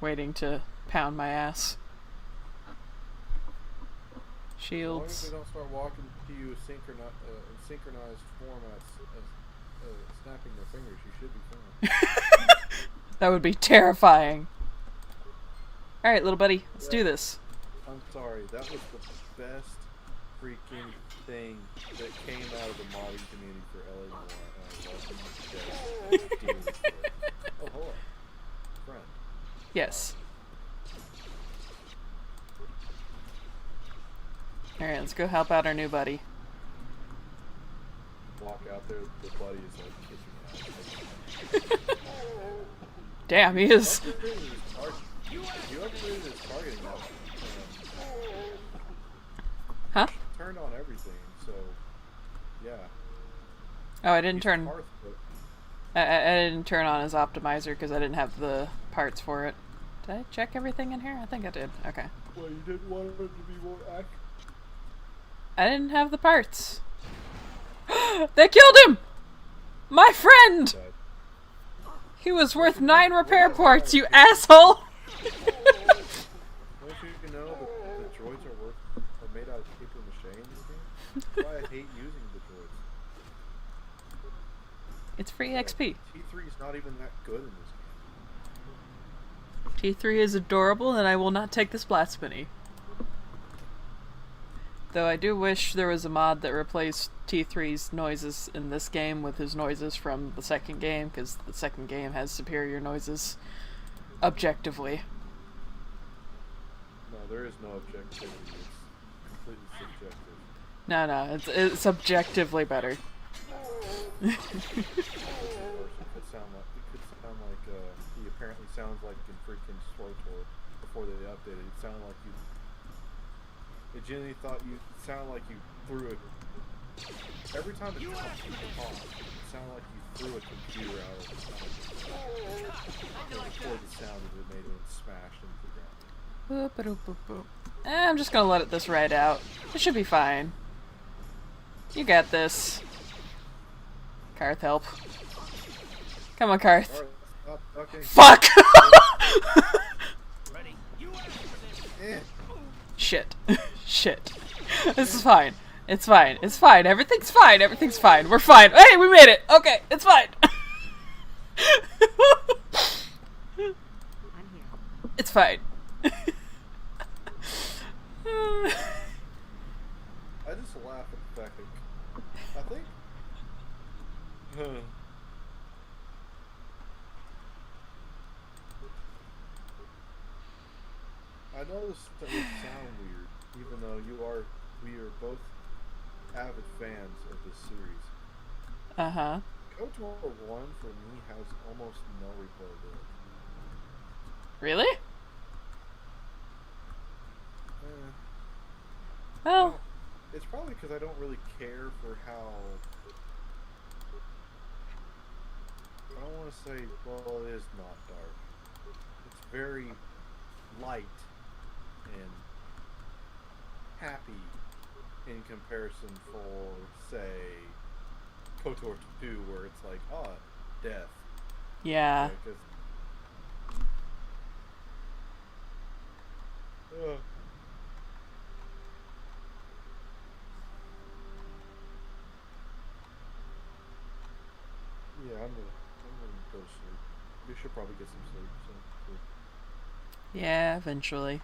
waiting to pound my ass. Shields. As long as they don't start walking to you in synchronized formats, snapping their fingers, you should be fine. That would be terrifying. Alright, little buddy, let's do this. I'm sorry, that was the best freaking thing that came out of the modding community for LA Noire. Oh, hello. Friend. Yes. Alright, let's go help out our new buddy. Walk out there, the buddy is like kicking ass. Damn, he is. You upgraded his targeting now. Huh? Turned on everything, so yeah. Oh, I didn't turn. I didn't turn on his optimizer because I didn't have the parts for it. Did I check everything in here? I think I did. Okay. Well, you didn't want him to be more accurate. I didn't have the parts. They killed him! My friend! He was worth 9 repair parts, you asshole! Don't you know that the droids are made out of paper mache in this game? That's why I hate using the droids. It's free XP. T3 is not even that good in this game. T3 is adorable, and I will not take this blasphemy. Though I do wish there was a mod that replaced T3's noises in this game with his noises from the second game, because the second game has superior noises, objectively. No, there is no objectivity. It's completely subjective. No, it's objectively better. It could sound like he apparently sounds like in freaking SWTOR before they updated. It sounded like you. It genuinely thought you sounded like you threw it. Every time it talked, it sounded like you threw a computer out of the sound. Before the sound of it made it smashed into the ground. Boop. I'm just gonna let this ride out. It should be fine. You got this. Karth, help. Come on, Karth. Fuck! Shit. Shit. This is fine. It's fine. It's fine. Everything's fine. Everything's fine. We're fine. Hey, we made it! Okay, it's fine. It's fine. I just laugh at the fact that I think I know this doesn't sound weird, even though we are both avid fans of this series. Uh-huh. KOTOR 1 for me has almost no replayability. Really? Well, it's probably because I don't really care for how. I don't want to say, well, it is not dark. It's very light and happy in comparison for, say, KOTOR 2, where it's like, death. yeah. Right, yeah, I'm gonna go to sleep. You should probably get some sleep. So. Yeah, eventually.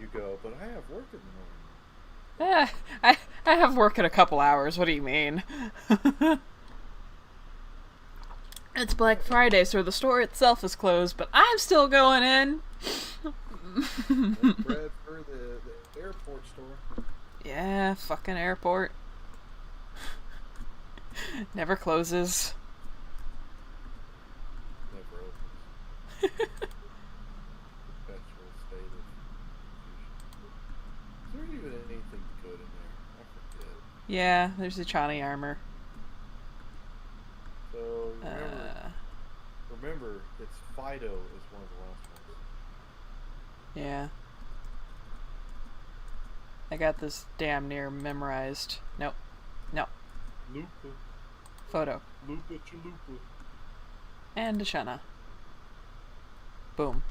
You go, but I have work in the morning. I have work in a couple hours. What do you mean? It's Black Friday, so the store itself is closed, but I'm still going in. Bread for the airport store. Yeah, fucking airport. Never closes. Never opens. Perpetual state of confusion. Is there even anything good in there? I forget. Yeah, there's the Chani armor. So remember, it's Fido is one of the last ones. Yeah. I got this damn near memorized. Nope. No. Lupa. Photo. Lupa chalupa. And Ashana. Boom.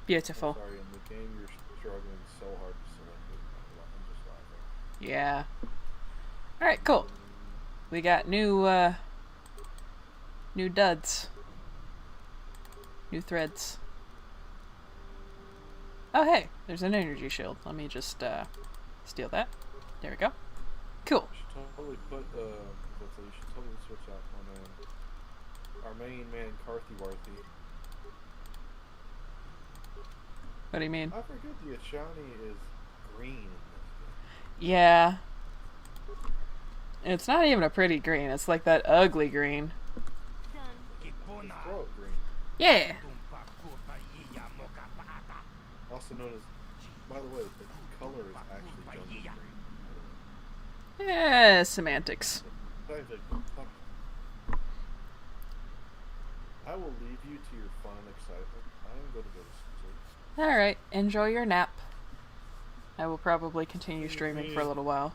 Beautiful. I'm sorry, in the game you're struggling so hard to select it. I'm just laughing. Yeah. Alright, cool. We got new duds. New threads. Oh hey, there's an energy shield. Let me just steal that. There we go. Cool. You should totally put you should totally switch out on our main man Carthy Warthy. What do you mean? I forget the Ashani is green in this game. Yeah. It's not even a pretty green, it's like that ugly green. Throat green. Yeah. Also known as, by the way, the color is actually jungle green. Yeah, semantics. I will leave you to your fun and excitement. I am going to go to sleep. Alright, enjoy your nap. I will probably continue streaming for a little while.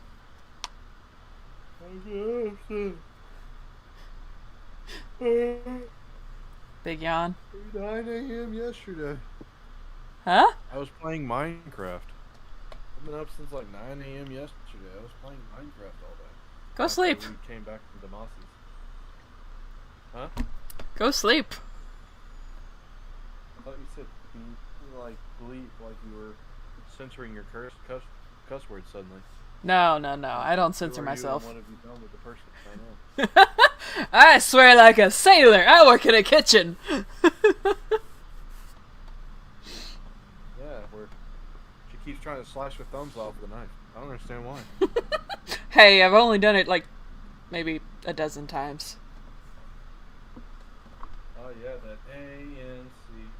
Big yawn. 9 a.m. yesterday. Huh? I was playing Minecraft. I've been up since like 9 a.m. yesterday. I was playing Minecraft all day. Go sleep. We came back from Damasis. Huh? Go sleep. I thought you said bleep like you were censoring your cuss words suddenly. No. I don't censor Who are myself. You and what have you done with the person I know? I swear like a sailor. I work in a kitchen. Yeah, where she keeps trying to slash her thumbs off with a knife. I don't understand why. Hey, I've only done it like maybe a dozen times. Oh yeah, that ANC,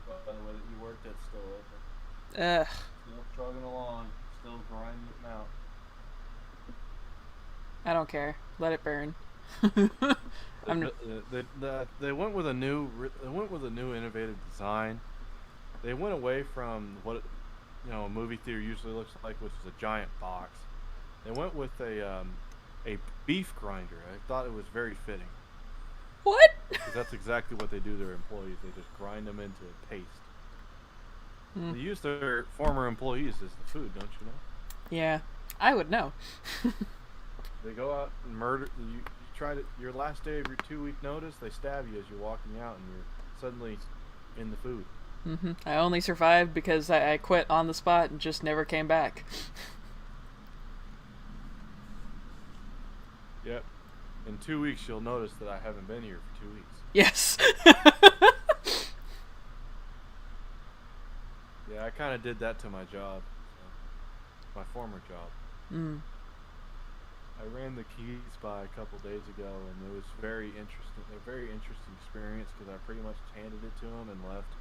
by the way, that you worked at still open. Ugh. Still chugging along, still grinding it out. I don't care. Let it burn. They went with a new innovative design. They went away from what a movie theater usually looks like, which is a giant box. They went with a beef grinder. I thought it was very fitting. What? Because that's exactly what they do to their employees. They just grind them into a paste. They use their former employees as the food, don't you know? Yeah, I would know. They go out and murder. You try to your last day of your 2-week notice. They stab you as you're walking out, and you're suddenly in the food. I only survived because I quit on the spot and just never came back. Yep. In 2 weeks, you'll notice that I haven't been here for 2 weeks. Yes. Yeah, I kind of did that to my job, so, my former job. I ran the keys by a couple days ago, and it was very interesting. A very interesting experience because I pretty much handed it to him and left.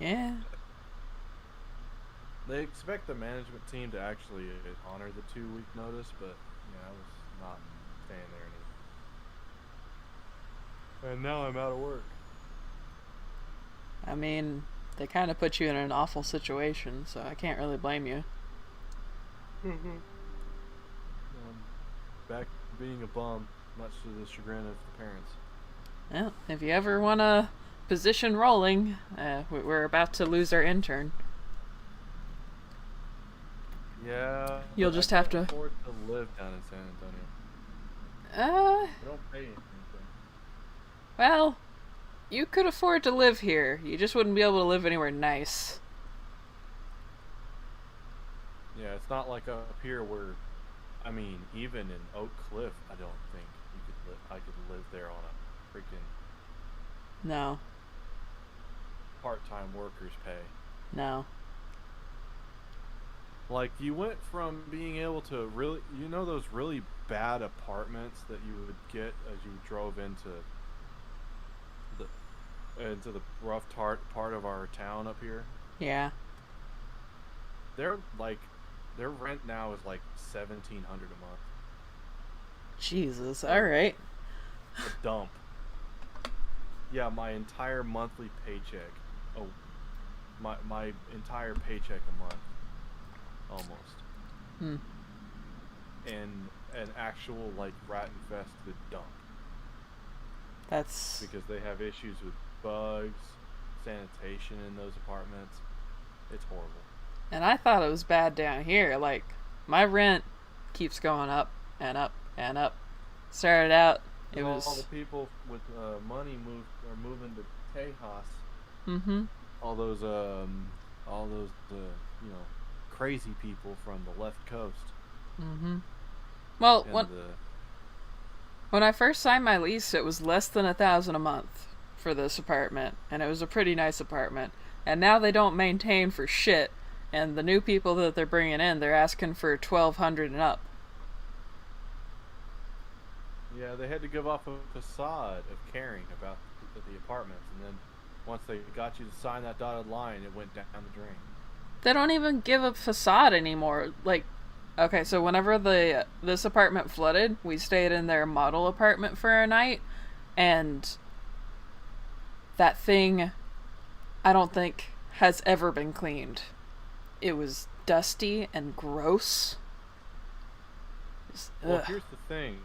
Yeah. They expect the management team to actually honor the 2-week notice, but I was not staying there anymore. And now I'm out of work. I mean, they kind of put you in an awful situation, so I can't really blame you. Back to being a bum, much to the chagrin of the parents. Well, if you ever want a position rolling, we're about to lose our intern. Yeah. You'll just have to afford to live down in San Antonio. They don't pay anything. Well, you could afford to live here. You just wouldn't be able to live anywhere nice. Yeah, it's not like up here where, I mean, even in Oak Cliff, I don't think I could live there on a freaking No. part-time workers pay. No. Like, you went from being able to really, you know, those really bad apartments that you would get as you drove into the rough part of our town up here. Yeah. They're like, their rent now is like $1,700 a month. Jesus. All right. A dump. Yeah, my entire monthly paycheck. Oh, my entire paycheck a month. Almost. Hmm. And an actual, like, rat-infested dump. That's... Because they have issues with bugs, sanitation in those apartments. It's horrible. And I thought it was bad down here. Like, my rent keeps going up and up and up. Started out, it was... All the people with money are moving to Tejas. Mm-hmm. All those you know, crazy people from the left coast. Mm-hmm. Well, when I first signed my lease, it was less than $1,000 a month for this apartment, and it was a pretty nice apartment. And now they don't maintain for shit, and the new people that they're bringing in, they're asking for $1,200 and up. Yeah, they had to give off a facade of caring about the apartments, and then once they got you to sign that dotted line, it went down the drain. They don't even give a facade anymore. Like, okay, so whenever this apartment flooded, we stayed in their model apartment for a night, and that thing, I don't think, has ever been cleaned. It was dusty and gross. Well, here's the thing.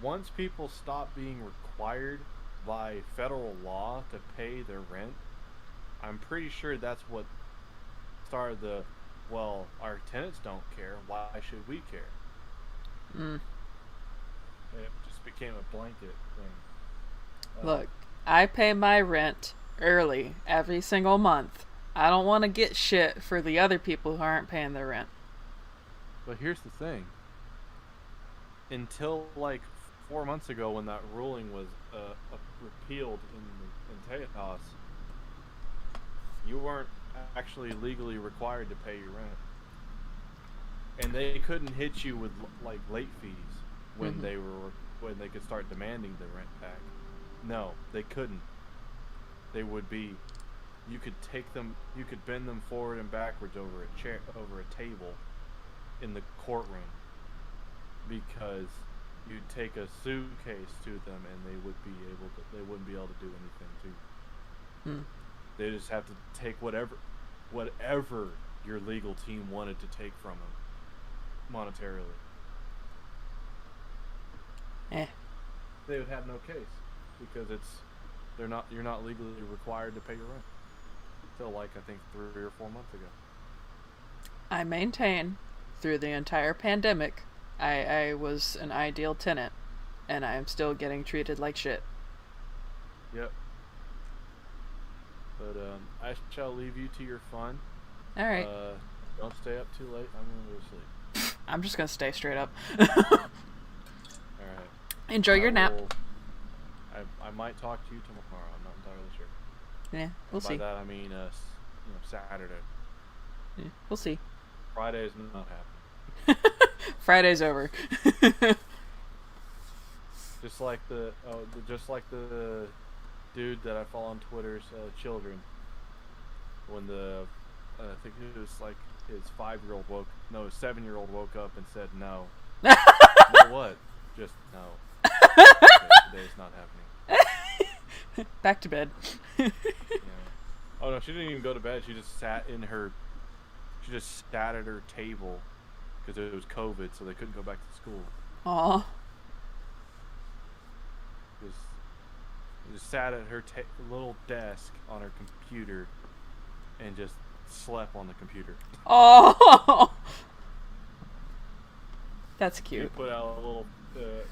Once people stop being required by federal law to pay their rent, I'm pretty sure that's what started the, well, our tenants don't care, why should we care? Mm. It just became a blanket thing. Look, I pay my rent early every single month. I don't want to get shit for the other people who aren't paying their rent. But here's the thing. Until like 4 months ago, when that ruling was repealed in Tejas, you weren't actually legally required to pay your rent, and they couldn't hit you with like late fees when when they could start demanding the rent back. No, they couldn't. They would be. You could take them. You could bend them forward and backwards over a chair, over a table, in the courtroom, because you'd take a suitcase to them and they wouldn't be able to do anything to you. Hmm. They just have to take whatever your legal team wanted to take from them monetarily. They would have no case because you're not legally required to pay your rent until like I think 3 or 4 months ago. I maintain through the entire pandemic I was an ideal tenant, and I am still getting treated like shit. Yep. But I shall leave you to your fun. All right. Don't stay up too late. I'm gonna go to sleep. I'm just gonna stay straight up. All right. Enjoy your nap. I might talk to you tomorrow. I'm not entirely sure. Yeah, we'll see. By that I mean Saturday. Yeah, we'll see. Friday is not happening. Friday's over. just like the dude that I follow on Twitter's children. When I think it was like his 7-year-old woke up and said no. No what? Just no. Okay, today's not happening. Back to bed. Yeah. Oh no, she didn't even go to bed. She just sat at her table because it was COVID, so they couldn't go back to school. Aw. Just sat at her little desk on her computer and just slept on the computer. Oh, that's cute. She put out a little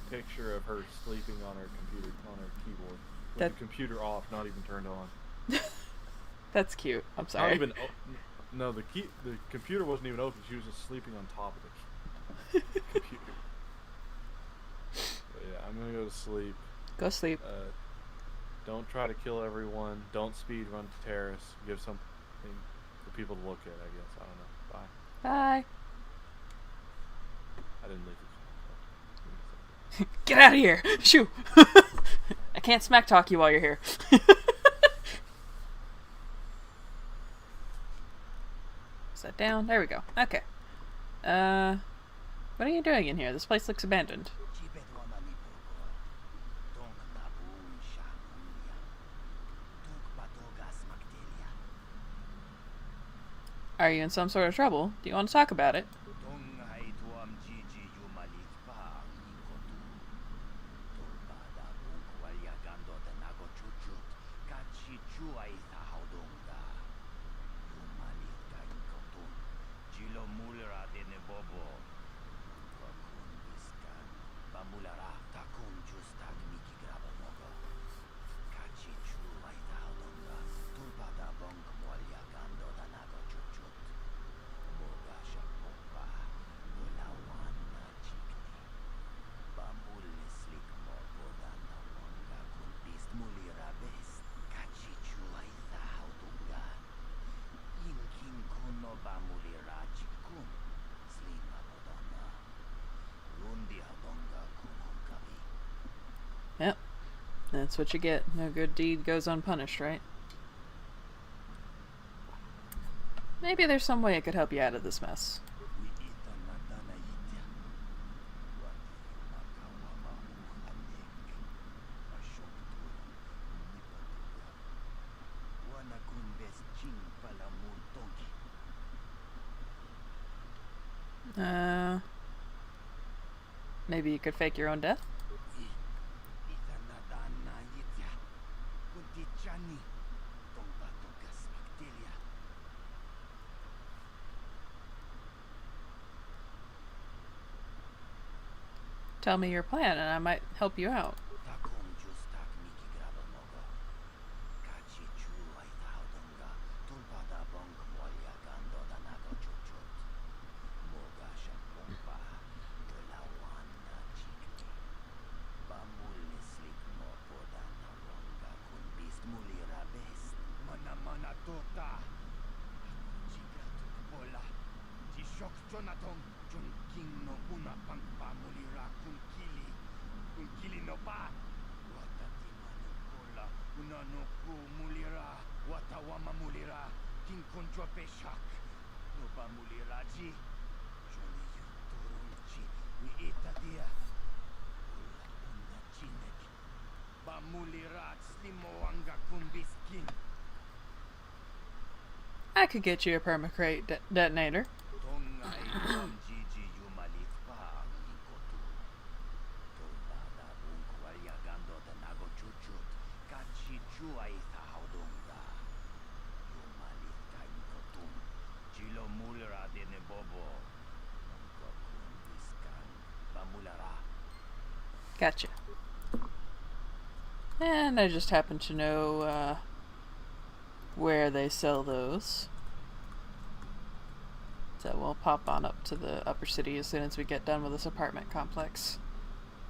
picture of her sleeping on her computer, on her keyboard, with the computer off, not even turned on. That's cute. I'm sorry. Not even. No, the computer wasn't even open. She was just sleeping on top of the computer. But yeah, I'm gonna go to sleep. Go sleep. Don't try to kill everyone. Don't speed run to terrorists. Give something for people to look at, I guess. I don't know. Bye. Bye. I didn't leave it. Get out of here! Shoo! I can't smack talk you while you're here. Is that down? There we go. Okay. What are you doing in here? This place looks abandoned. Are you in some sort of trouble? Do you want to talk about it? Yep. That's what you get. No good deed goes unpunished, right? Maybe there's some way I could help you out of this mess. Maybe you could fake your own death? Tell me your plan and I might help you out. I could get you a permacrate detonator. Gotcha. And I just happen to know where they sell those. So we'll pop on up to the upper city as soon as we get done with this apartment complex.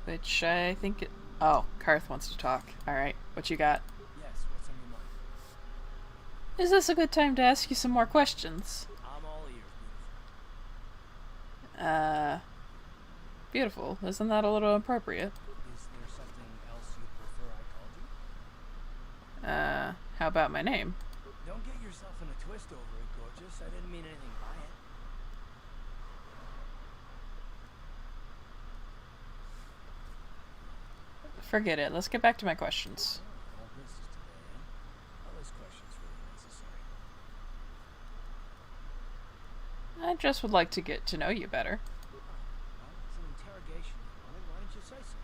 Which I think it... Oh, Karth wants to talk. Alright, what you got? Yes, what's on your mind? Is this a good time to ask you some more questions? I'm all ears, Beautiful. Isn't that a little appropriate? Is there something else you prefer I called you? How about my name? Don't get yourself in a twist over it, gorgeous. I didn't mean anything by it. Forget it. Let's get back to my questions. All business today, eh? Are those questions really necessary? I just would like to get to know you better. Well, it's an interrogation. Why didn't you say so?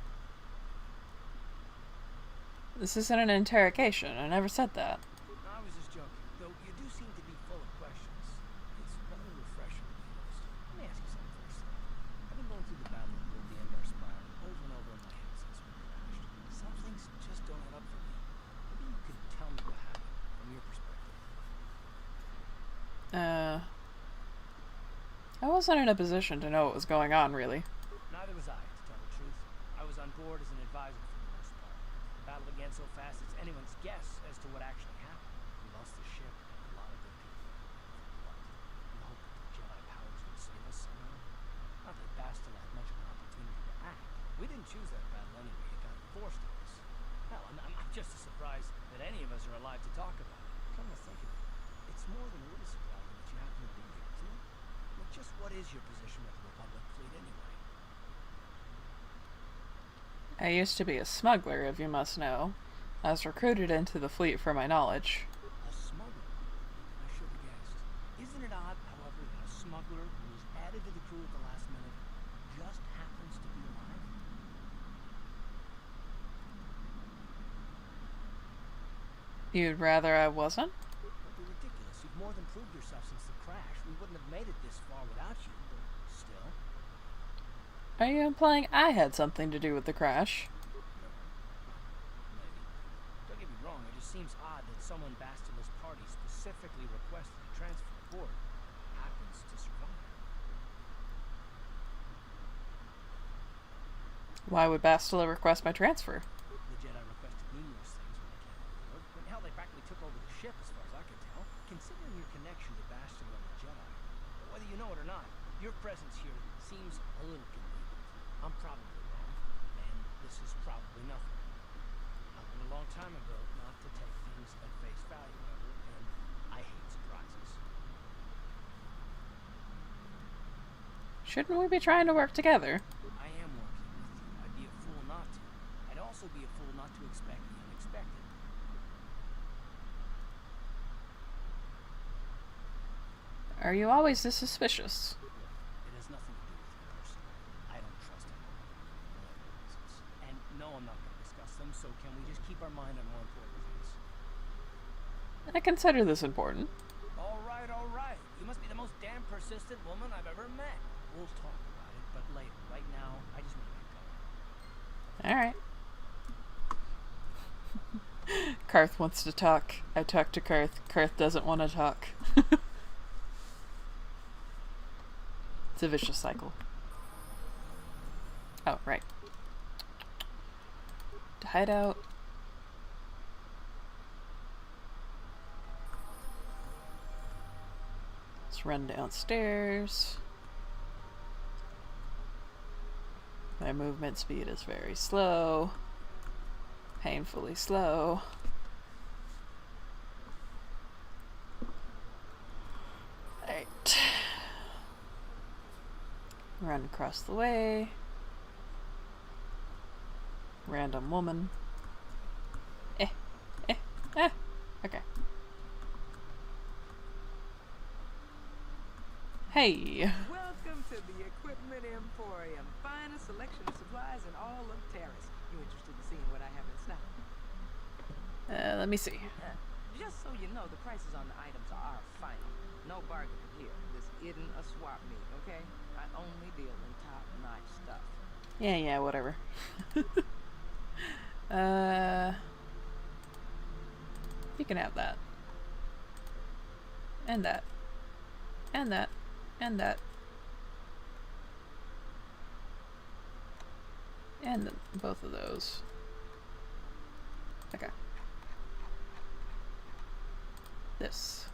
This isn't an interrogation. I never said that. No, I was just joking. Though you do seem to be full of questions. It's rather refreshing, to be honest. Let me ask you something first. I've been going through the battle of the Endar Spire over and over in my head since we crashed. Some things just don't add up for me. Maybe you could tell me what happened from your perspective. I wasn't in a position to know what was going on, really. Neither was I, to tell the truth. I was on board as an advisor for the most part. The battle began so fast it's anyone's guess as to what actually happened. We lost the ship and a lot of good people. choose that battle anyway. It got forced on us. Hell, I'm just as surprised that any of us are alive to talk about it. Come to think of it, it's more than a little surprising that you happen to be here, isn't it? But just what is your position with the Republic fleet anyway? I used to be a smuggler, if you must know. I was recruited into the fleet for my knowledge. A smuggler? I should have guessed. Isn't it odd, however, that a smuggler who was added to the crew at the last minute just happens to be alive? You'd rather I wasn't? That'd be ridiculous. You've more than proved yourself since the crash. We wouldn't have made it this far without you, but still. Are you implying I had something to do with the crash? Maybe. Don't get me wrong, it just seems odd that someone Bastila's party specifically requested to transfer aboard happens to survive. Why would Bastila request my transfer? The Jedi requested numerous things when they came on board. When hell, they practically took over the ship, as far as I could tell. Considering your connection to Bastila and the Jedi, whether you know it or not, your presence here seems a little convenient. I'm probably wrong, and this is probably nothing. I learned a long time ago not to take things at face value, ever, and I hate surprises. Shouldn't we be trying to work together? I am working with you. I'd be a fool not to. I'd also be a fool not to expect the unexpected. Are you always this suspicious? It has nothing to do with you personally. I don't trust anyone for whatever reasons. And no, I'm not going to discuss them, so can we just keep our mind on more important things? I consider this important. All right, all right. You must be the most damn persistent woman I've ever met. We'll talk about it, but later. Right now, I just want to get going. Alright. Karth wants to talk. I talk to Karth. Karth doesn't want to talk. It's a vicious cycle. Oh, right. To hide out. Let's run downstairs. My movement speed is very slow. Painfully slow. Right. Run across the way. Random woman. Okay. Hey. Welcome to the Equipment Emporium. Finest selection of supplies in all of Terrace. You interested in seeing what I have in stock? Let me see. Just so you know, the prices on the items are final. No bargaining here. This isn't a swap meet, okay? I only deal in top-notch stuff. Yeah, whatever. You can have that. And that. And that. And that. And both of those. Okay. This.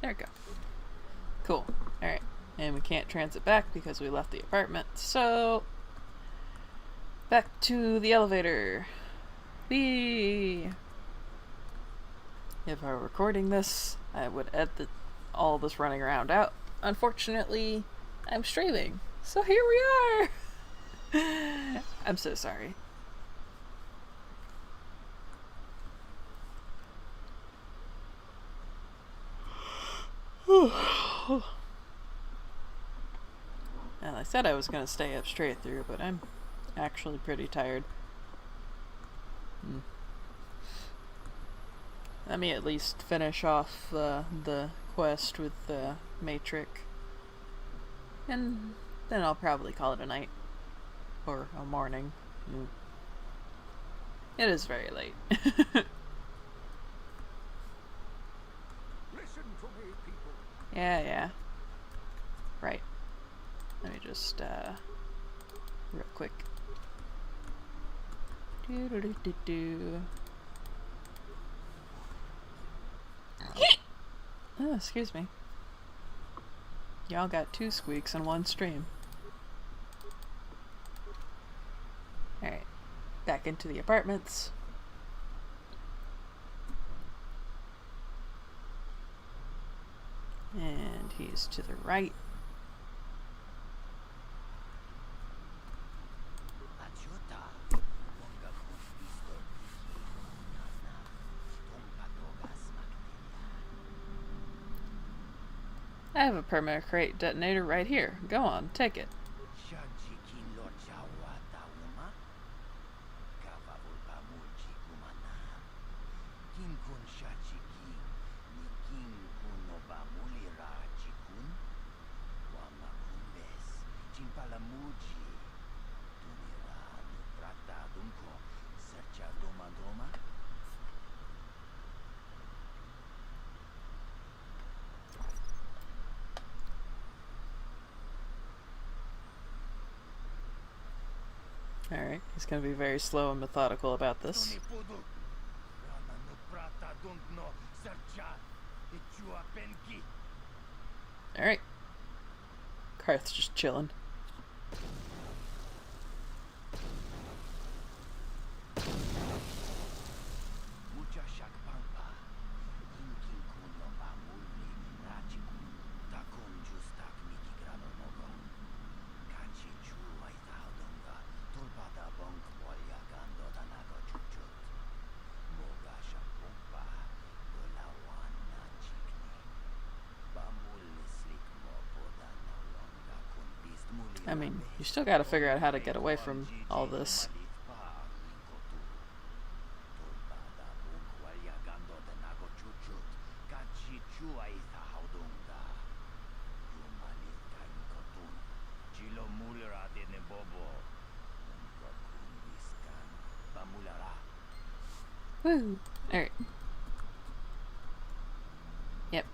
There we go. Cool. Alright. And we can't transit back because we left the apartment. So, back to the elevator. Whee! If I were recording this, I would edit all this running around out. Unfortunately, I'm streaming. So here we are! I'm so sorry. And I said I was going to stay up straight through, but I'm actually pretty tired. Let me at least finish off the quest with Matrix. And then I'll probably call it a night. Or a morning. It is very late. Listen to me, people. Yeah. Right. Let me just, real quick. Oh, excuse me. Y'all got 2 squeaks in one stream. back into the apartments. And he's to the right. I have a permanent crate detonator right here. Go on, take it. Alright, he's gonna be very slow and methodical about this. Alright. Karth's just chilling. I mean, you still gotta figure out how to get away from all this. Woo! Alright. Yep.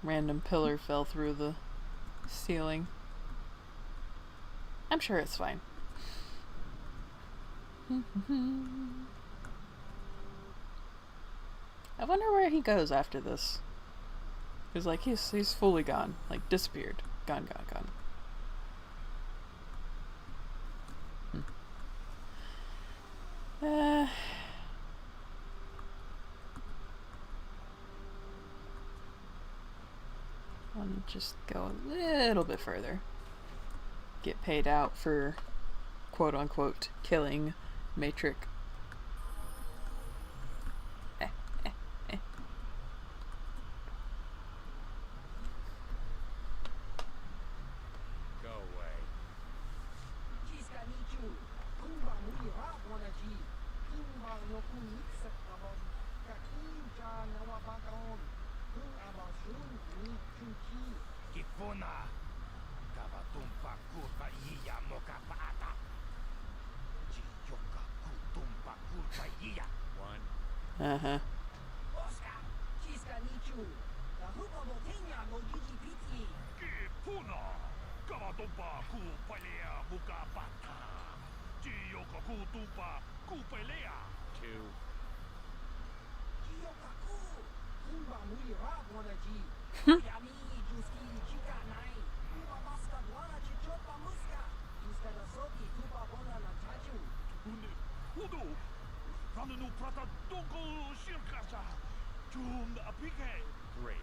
Random pillar fell through the ceiling. I'm sure it's fine. I wonder where he goes after this. Cause like he's fully gone, like disappeared, gone. Let me just go a little bit further. Get paid out for quote-unquote killing Matrix. Go away. Uh-huh. Great.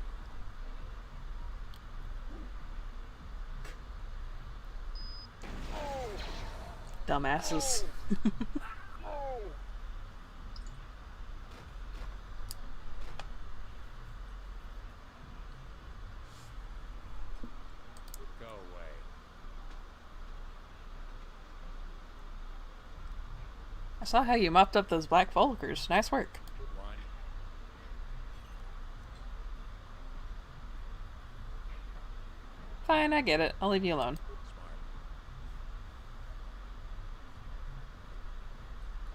Dumbasses. Go away. I saw how you mopped up those black Volkers. Nice work. One. Fine, I get it. I'll leave you alone. Smart.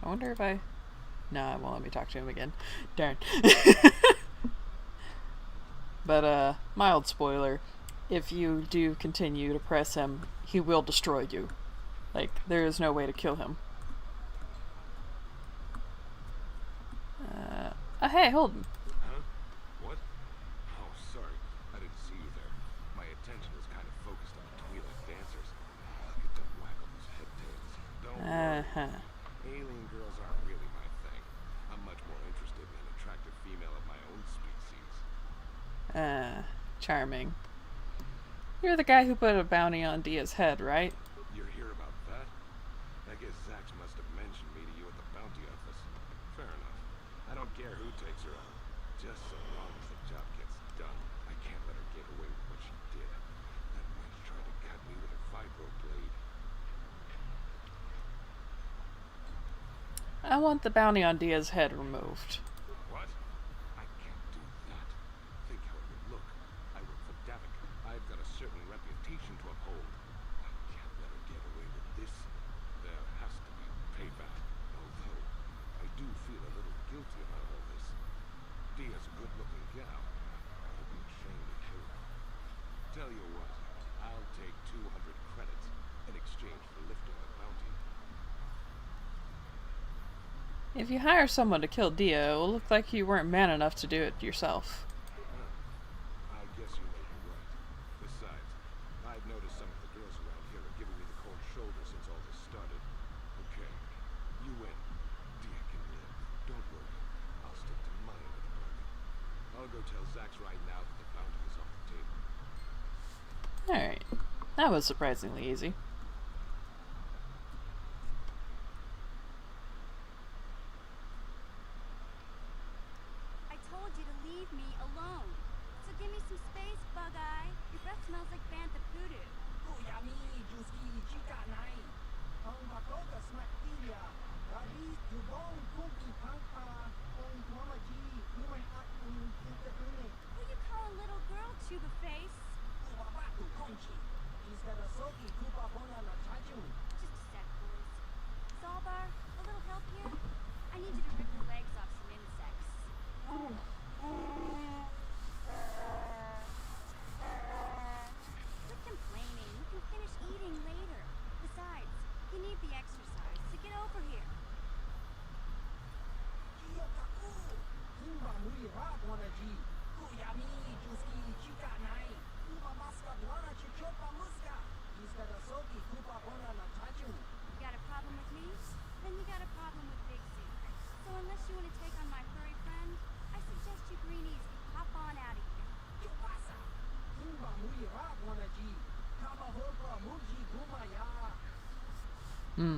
I wonder if I... No, it won't let me talk to him again. Darn. But, mild spoiler. If you do continue to press him, he will destroy you. Like, there is no way to kill him. Hey, Holden. Huh? What? Oh, sorry. I didn't see you there. My attention was kind of focused on the Twi'lek dancers. I'll get to whack on those head tails. Don't worry. Hey, Charming. You're the guy who put a bounty on Dia's head, right? You're here about that? I guess Zax must have mentioned me to you at the bounty office. Fair enough. I don't care who takes her out. Just so long as the job gets done. I can't let her get away with what she did. That wench tried to cut me with a vibro blade. I want the bounty on Dia's head removed. What? I can't do that. Think how it would look. I work for Davik. I've got a certain reputation to uphold. I can't let her get away with this. There has to be payback. Although, I do feel a little guilty about all this. Dia's a good-looking gal. I'd be ashamed to kill her. Tell you what, I'll take 200 credits in exchange for lifting the bounty. If you hire someone to kill Dia, it will look like you weren't man enough to do it yourself. I guess you may be right. Besides, I've noticed some of the girls around here are giving me the cold shoulder since all this started. Okay, you win. Dia can live. Don't worry. I'll stick to my end of the bargain. I'll go tell Zax right now that the bounty is off the table. Alright. That was surprisingly easy. I told you to leave me alone. So give me some space, Bug-Eye. Your breath smells like bantha poodoo. Who you call a little girl, Chuba Face? Just a sec, boys. Zalbar, a little help here? I need you to rip the legs off some insects. Quit complaining. You can finish eating later. Besides, you need the exercise, so get over here. You got a problem with me? Then you got a problem with Big Z. So unless you want to take on my furry friend, I suggest you green easy. Hop on out of here. Hmm.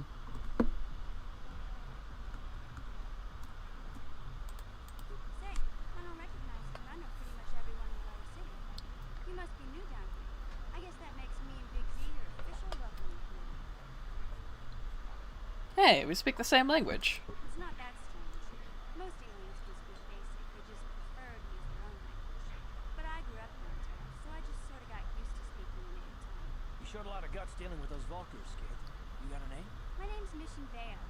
Say, I don't recognize you. I know pretty much everyone in the lower city. You must be new down here. I guess that makes me and Big Z your official welcoming committee. Hey, we speak the same language. It's not that strange. Most aliens do speak basic. They just prefer to use their own language. But I grew up in Ontario, so I just sort of got used to speaking the native tongue. You showed a lot of guts dealing with those Valkyrs, kid. You got a name? My name's Mission Veo,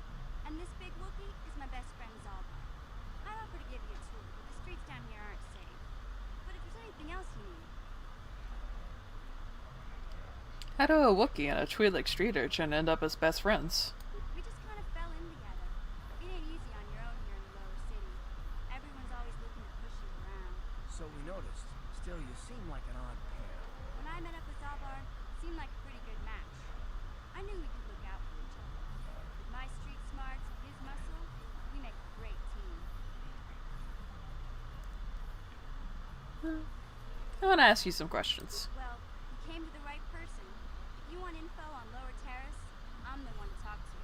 and this big Wookiee is my best friend Zalbar. I'd offer to give you a tour, but the streets down here aren't safe. But if there's anything else you need, How do a Wookiee and a Twi'lek street urchin end up as best friends? we just kind of fell in together. It ain't easy on your own here in the lower city. Everyone's always looking to push you around. So we noticed. Still, you seem like an odd pair. When I met up with Zalbar, it seemed like a pretty good match. I knew we could look out for each other. With my street smarts and his muscle, we make a great team. I want to ask you some questions. Well, you came to the right person. If you want info on Lower Terrace, I'm the one to talk to.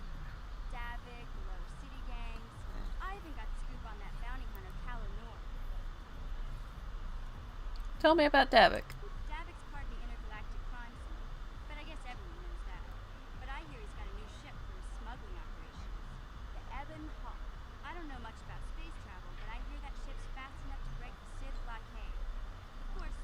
Davik, the Lower City gangs. I even got the scoop on that bounty hunter, KOTOR. Tell me about Davik. Davik's part of the intergalactic crime syndicate, but I guess everyone knows that. But I hear he's got a new ship for his smuggling operations. The Ebon Hawk. I don't know much about space travel, but I hear that ship's fast enough to break the Sith blockade. Of course,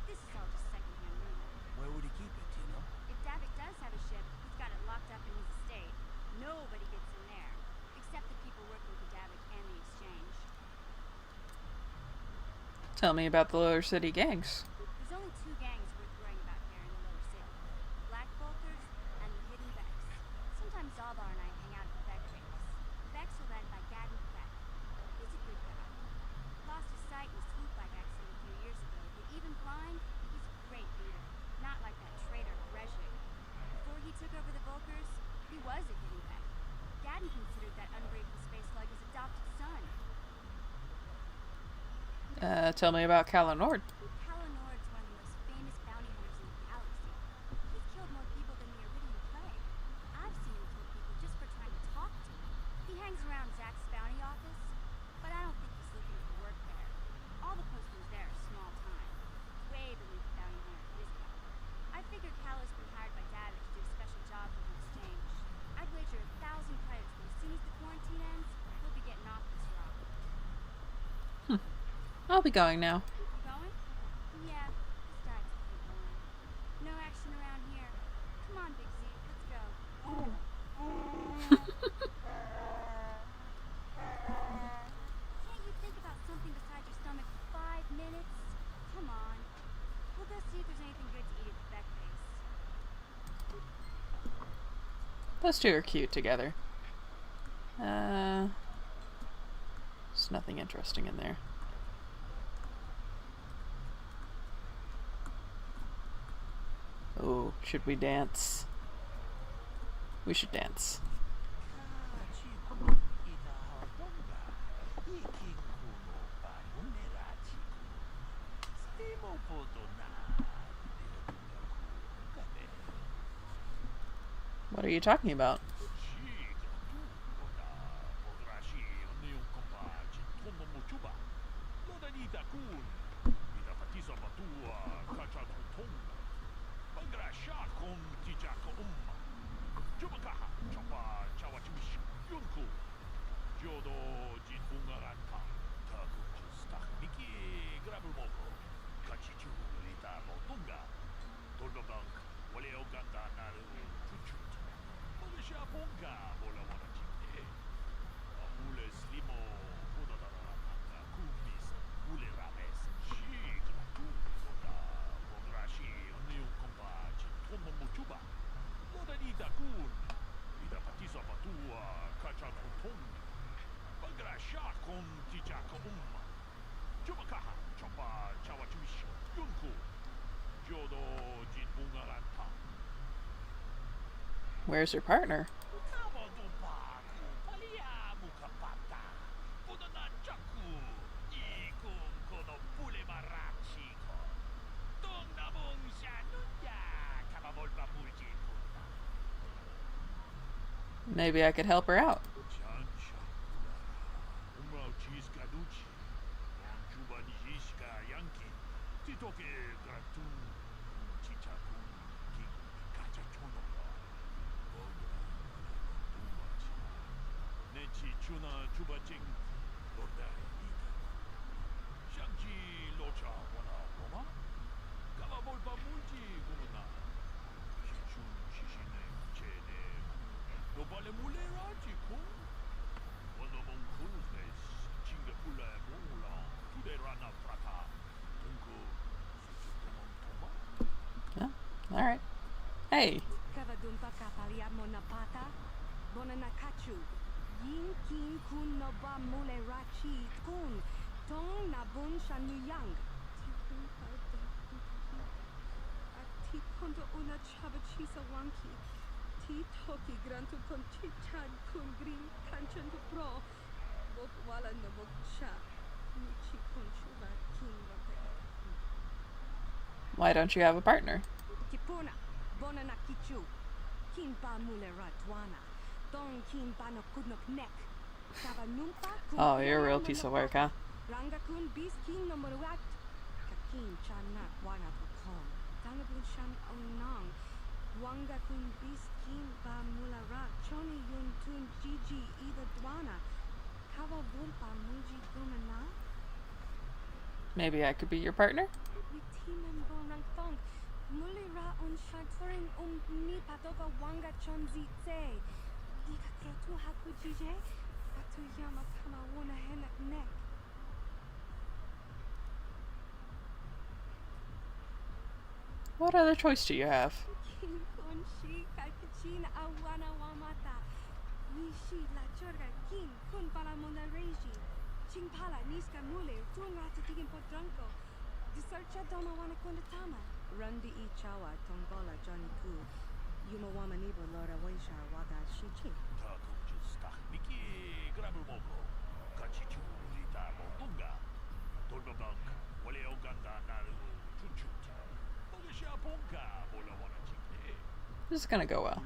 this is all just secondhand rumor. Where would he keep it, do you know? If Davik does have a ship, he's got it locked up in his estate. Nobody gets in there, except the people working for Davik and the exchange. Tell me about the Lower City gangs. There's only two gangs worth worrying about here in the lower city. The Black Bolters and the Hidden Becks. Sometimes Zalbar and I hang out at the Beck base. The Becks are led by Gadden Beck. He's a good guy. Lost his sight in a swoop bike accident a few years ago, but even blind, he's a great leader. Not like that traitor Brezhik. Before he took over the Volkers, he was a Hidden Beck. Gadden considered that ungrateful space slug his adopted son. Tell me about KOTOR. KOTOR's one of I'll be going now. Going? Yeah, this guy's pretty boring. No action around here. Come on, Big Z, let's go. Can't you think about something besides your stomach for 5 minutes? Come on. We'll go see if there's anything good to eat at the Beck base. Those two are cute together. There's nothing interesting in there. Oh, should we dance? We should dance. What are you talking about? Where's your partner? Maybe I could help her out. Yeah. All right. Hey. Why don't you have a partner? Oh, you're a real piece of work, huh? Maybe I could be your partner? What other choice do you have? This is gonna go well.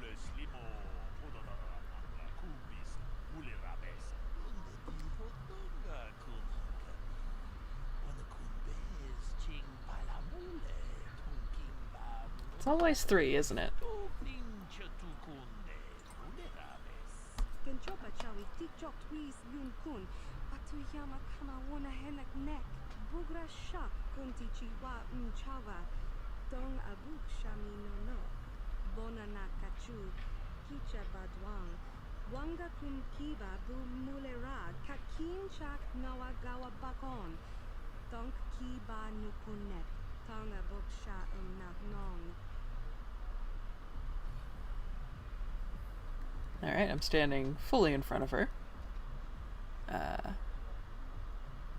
It's always 3, isn't it? hugra shak kunti chiwa mchawa. Dong abuk shami no. Bona na kachu. Kicha badwang. Wanga kum kiba bu mulera. Kakin chak nawa gawa bakon. Donk kiba nukunet. Tong abuk sha nong. Alright, I'm standing fully in front of her.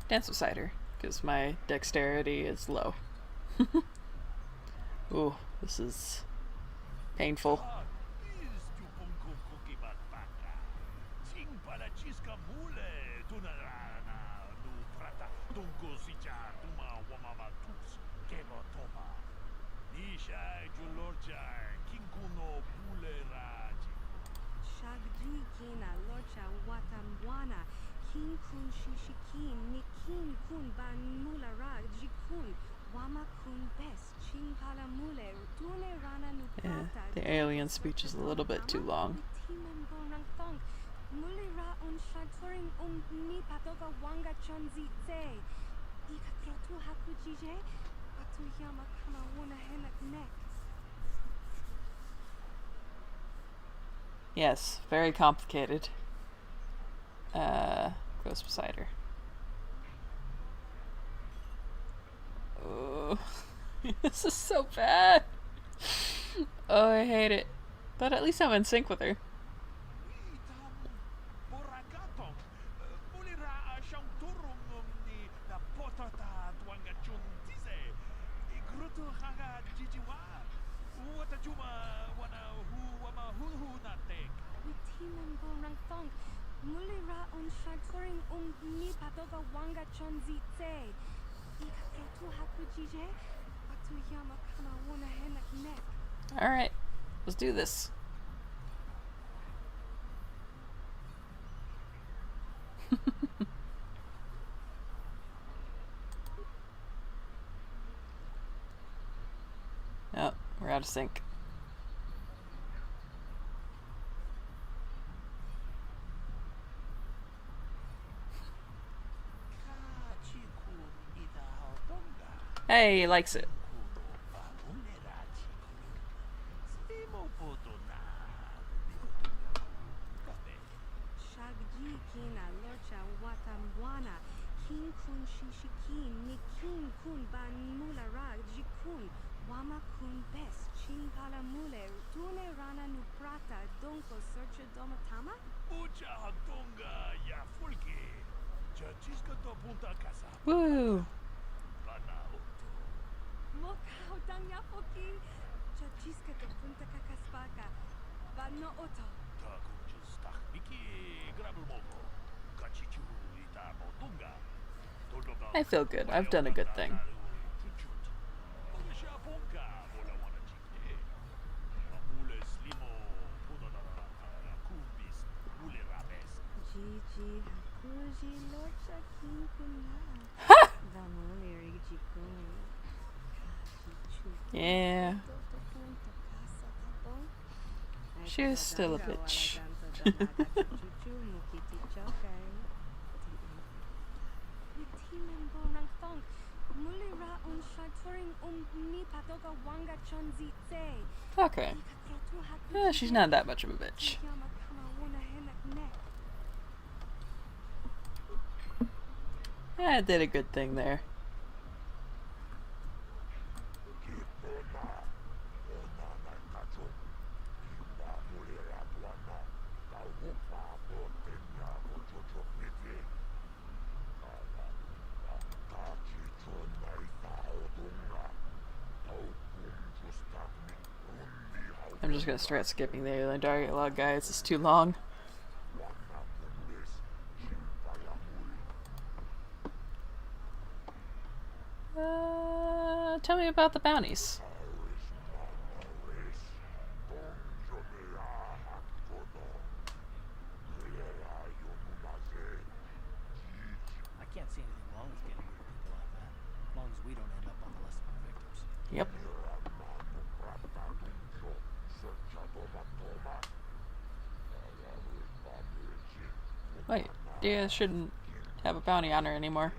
Dance beside her, because my dexterity is low. Ooh, this is painful. Shagdi kina locha watamwana. Kin kun shishikin. Nikin kun ban mulara jikun. Wama kun bes. Chin pala mule. Tune rana nuprata. The alien speech is a little bit too long. Timem bonang thong. Mulira un shatoring ni patoga wanga chonzi tse. Ika trotu hakujije. Atu yama kama wuna henak nek. Yes, very complicated. Close beside her. Oh, this is so bad. Oh, I hate it. But at least I'm in sync with her. Mulira un shatoring ni patoga wanga chonzi tse. Ika trotu hakujije. Atu yama kama wuna henak nek. Alright, let's do this. Oh, we're out of sync. Hey, he likes it. Shagji kina locha watamwana. Kin kun shishikin. Nikin kun ban mulara jikun. Wama kun bes. Chin pala mule. Tune rana nuprata. Donko searcha domatama? Ucha donga ya fulki. Chachiska to punta casa. Woo! Mokao danya foki. Chachiska to punta kakaspaka. Vano oto. I feel good. I've done a good thing. Gigi hakuji locha kin kunna. Ha! Vamuleri jikun. Yeah. She's still a bitch. Okay. Yeah, she's not that much of a bitch. Yeah, I did a good thing there. I'm just gonna start skipping the alien dialogue, guys. It's too long. Tell me about the bounties. I can't see anything wrong with getting rid of people like that, as long as we don't end up on the list of our victims. Yep. Wait, Dia shouldn't have a bounty on her anymore.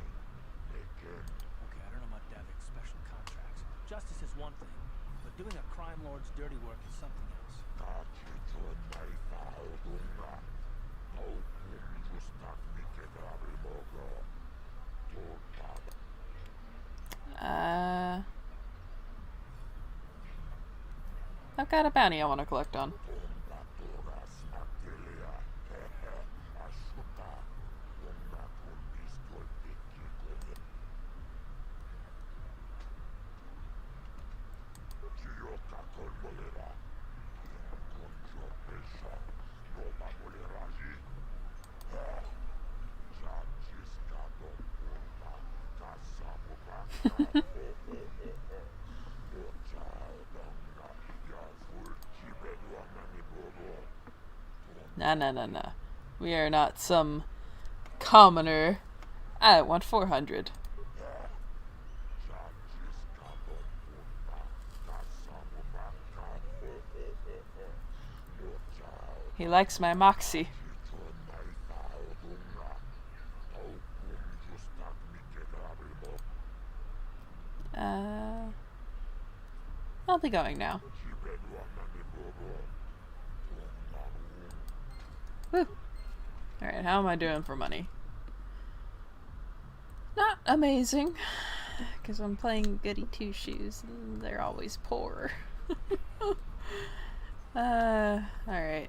This dirty work is something else. I've got a bounty I want to collect on. Nah. We are not some commoner. I want 400. He likes my moxie. I'll be going now. Woo. Alright, how am I doing for money? Not amazing, because I'm playing goody two-shoes and they're always poor. Alright. I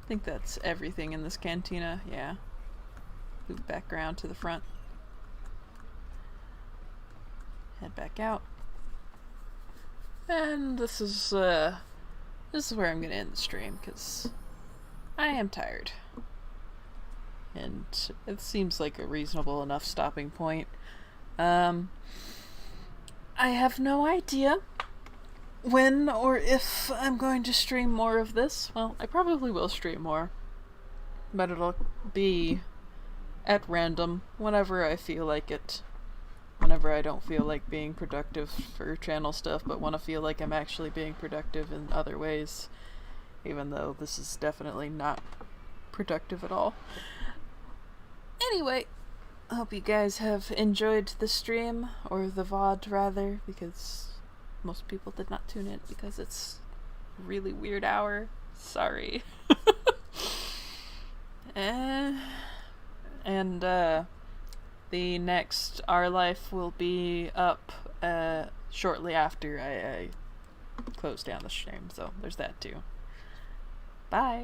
think that's everything in this cantina, yeah. Move back around to the front. Head back out. And this is where I'm gonna end the stream, because I am tired. And it seems like a reasonable enough stopping point. I have no idea when or if I'm going to stream more of this. Well, I probably will stream more. But it'll be at random, whenever I feel like it. Whenever I don't feel like being productive for channel stuff, but want to feel like I'm actually being productive in other ways. Even though this is definitely not productive at all. Anyway, I hope you guys have enjoyed the stream, or the VOD rather, because most people did not tune in because it's a really weird hour. Sorry. And the next Our Life will be up shortly after I close down the stream, so there's that too. Bye.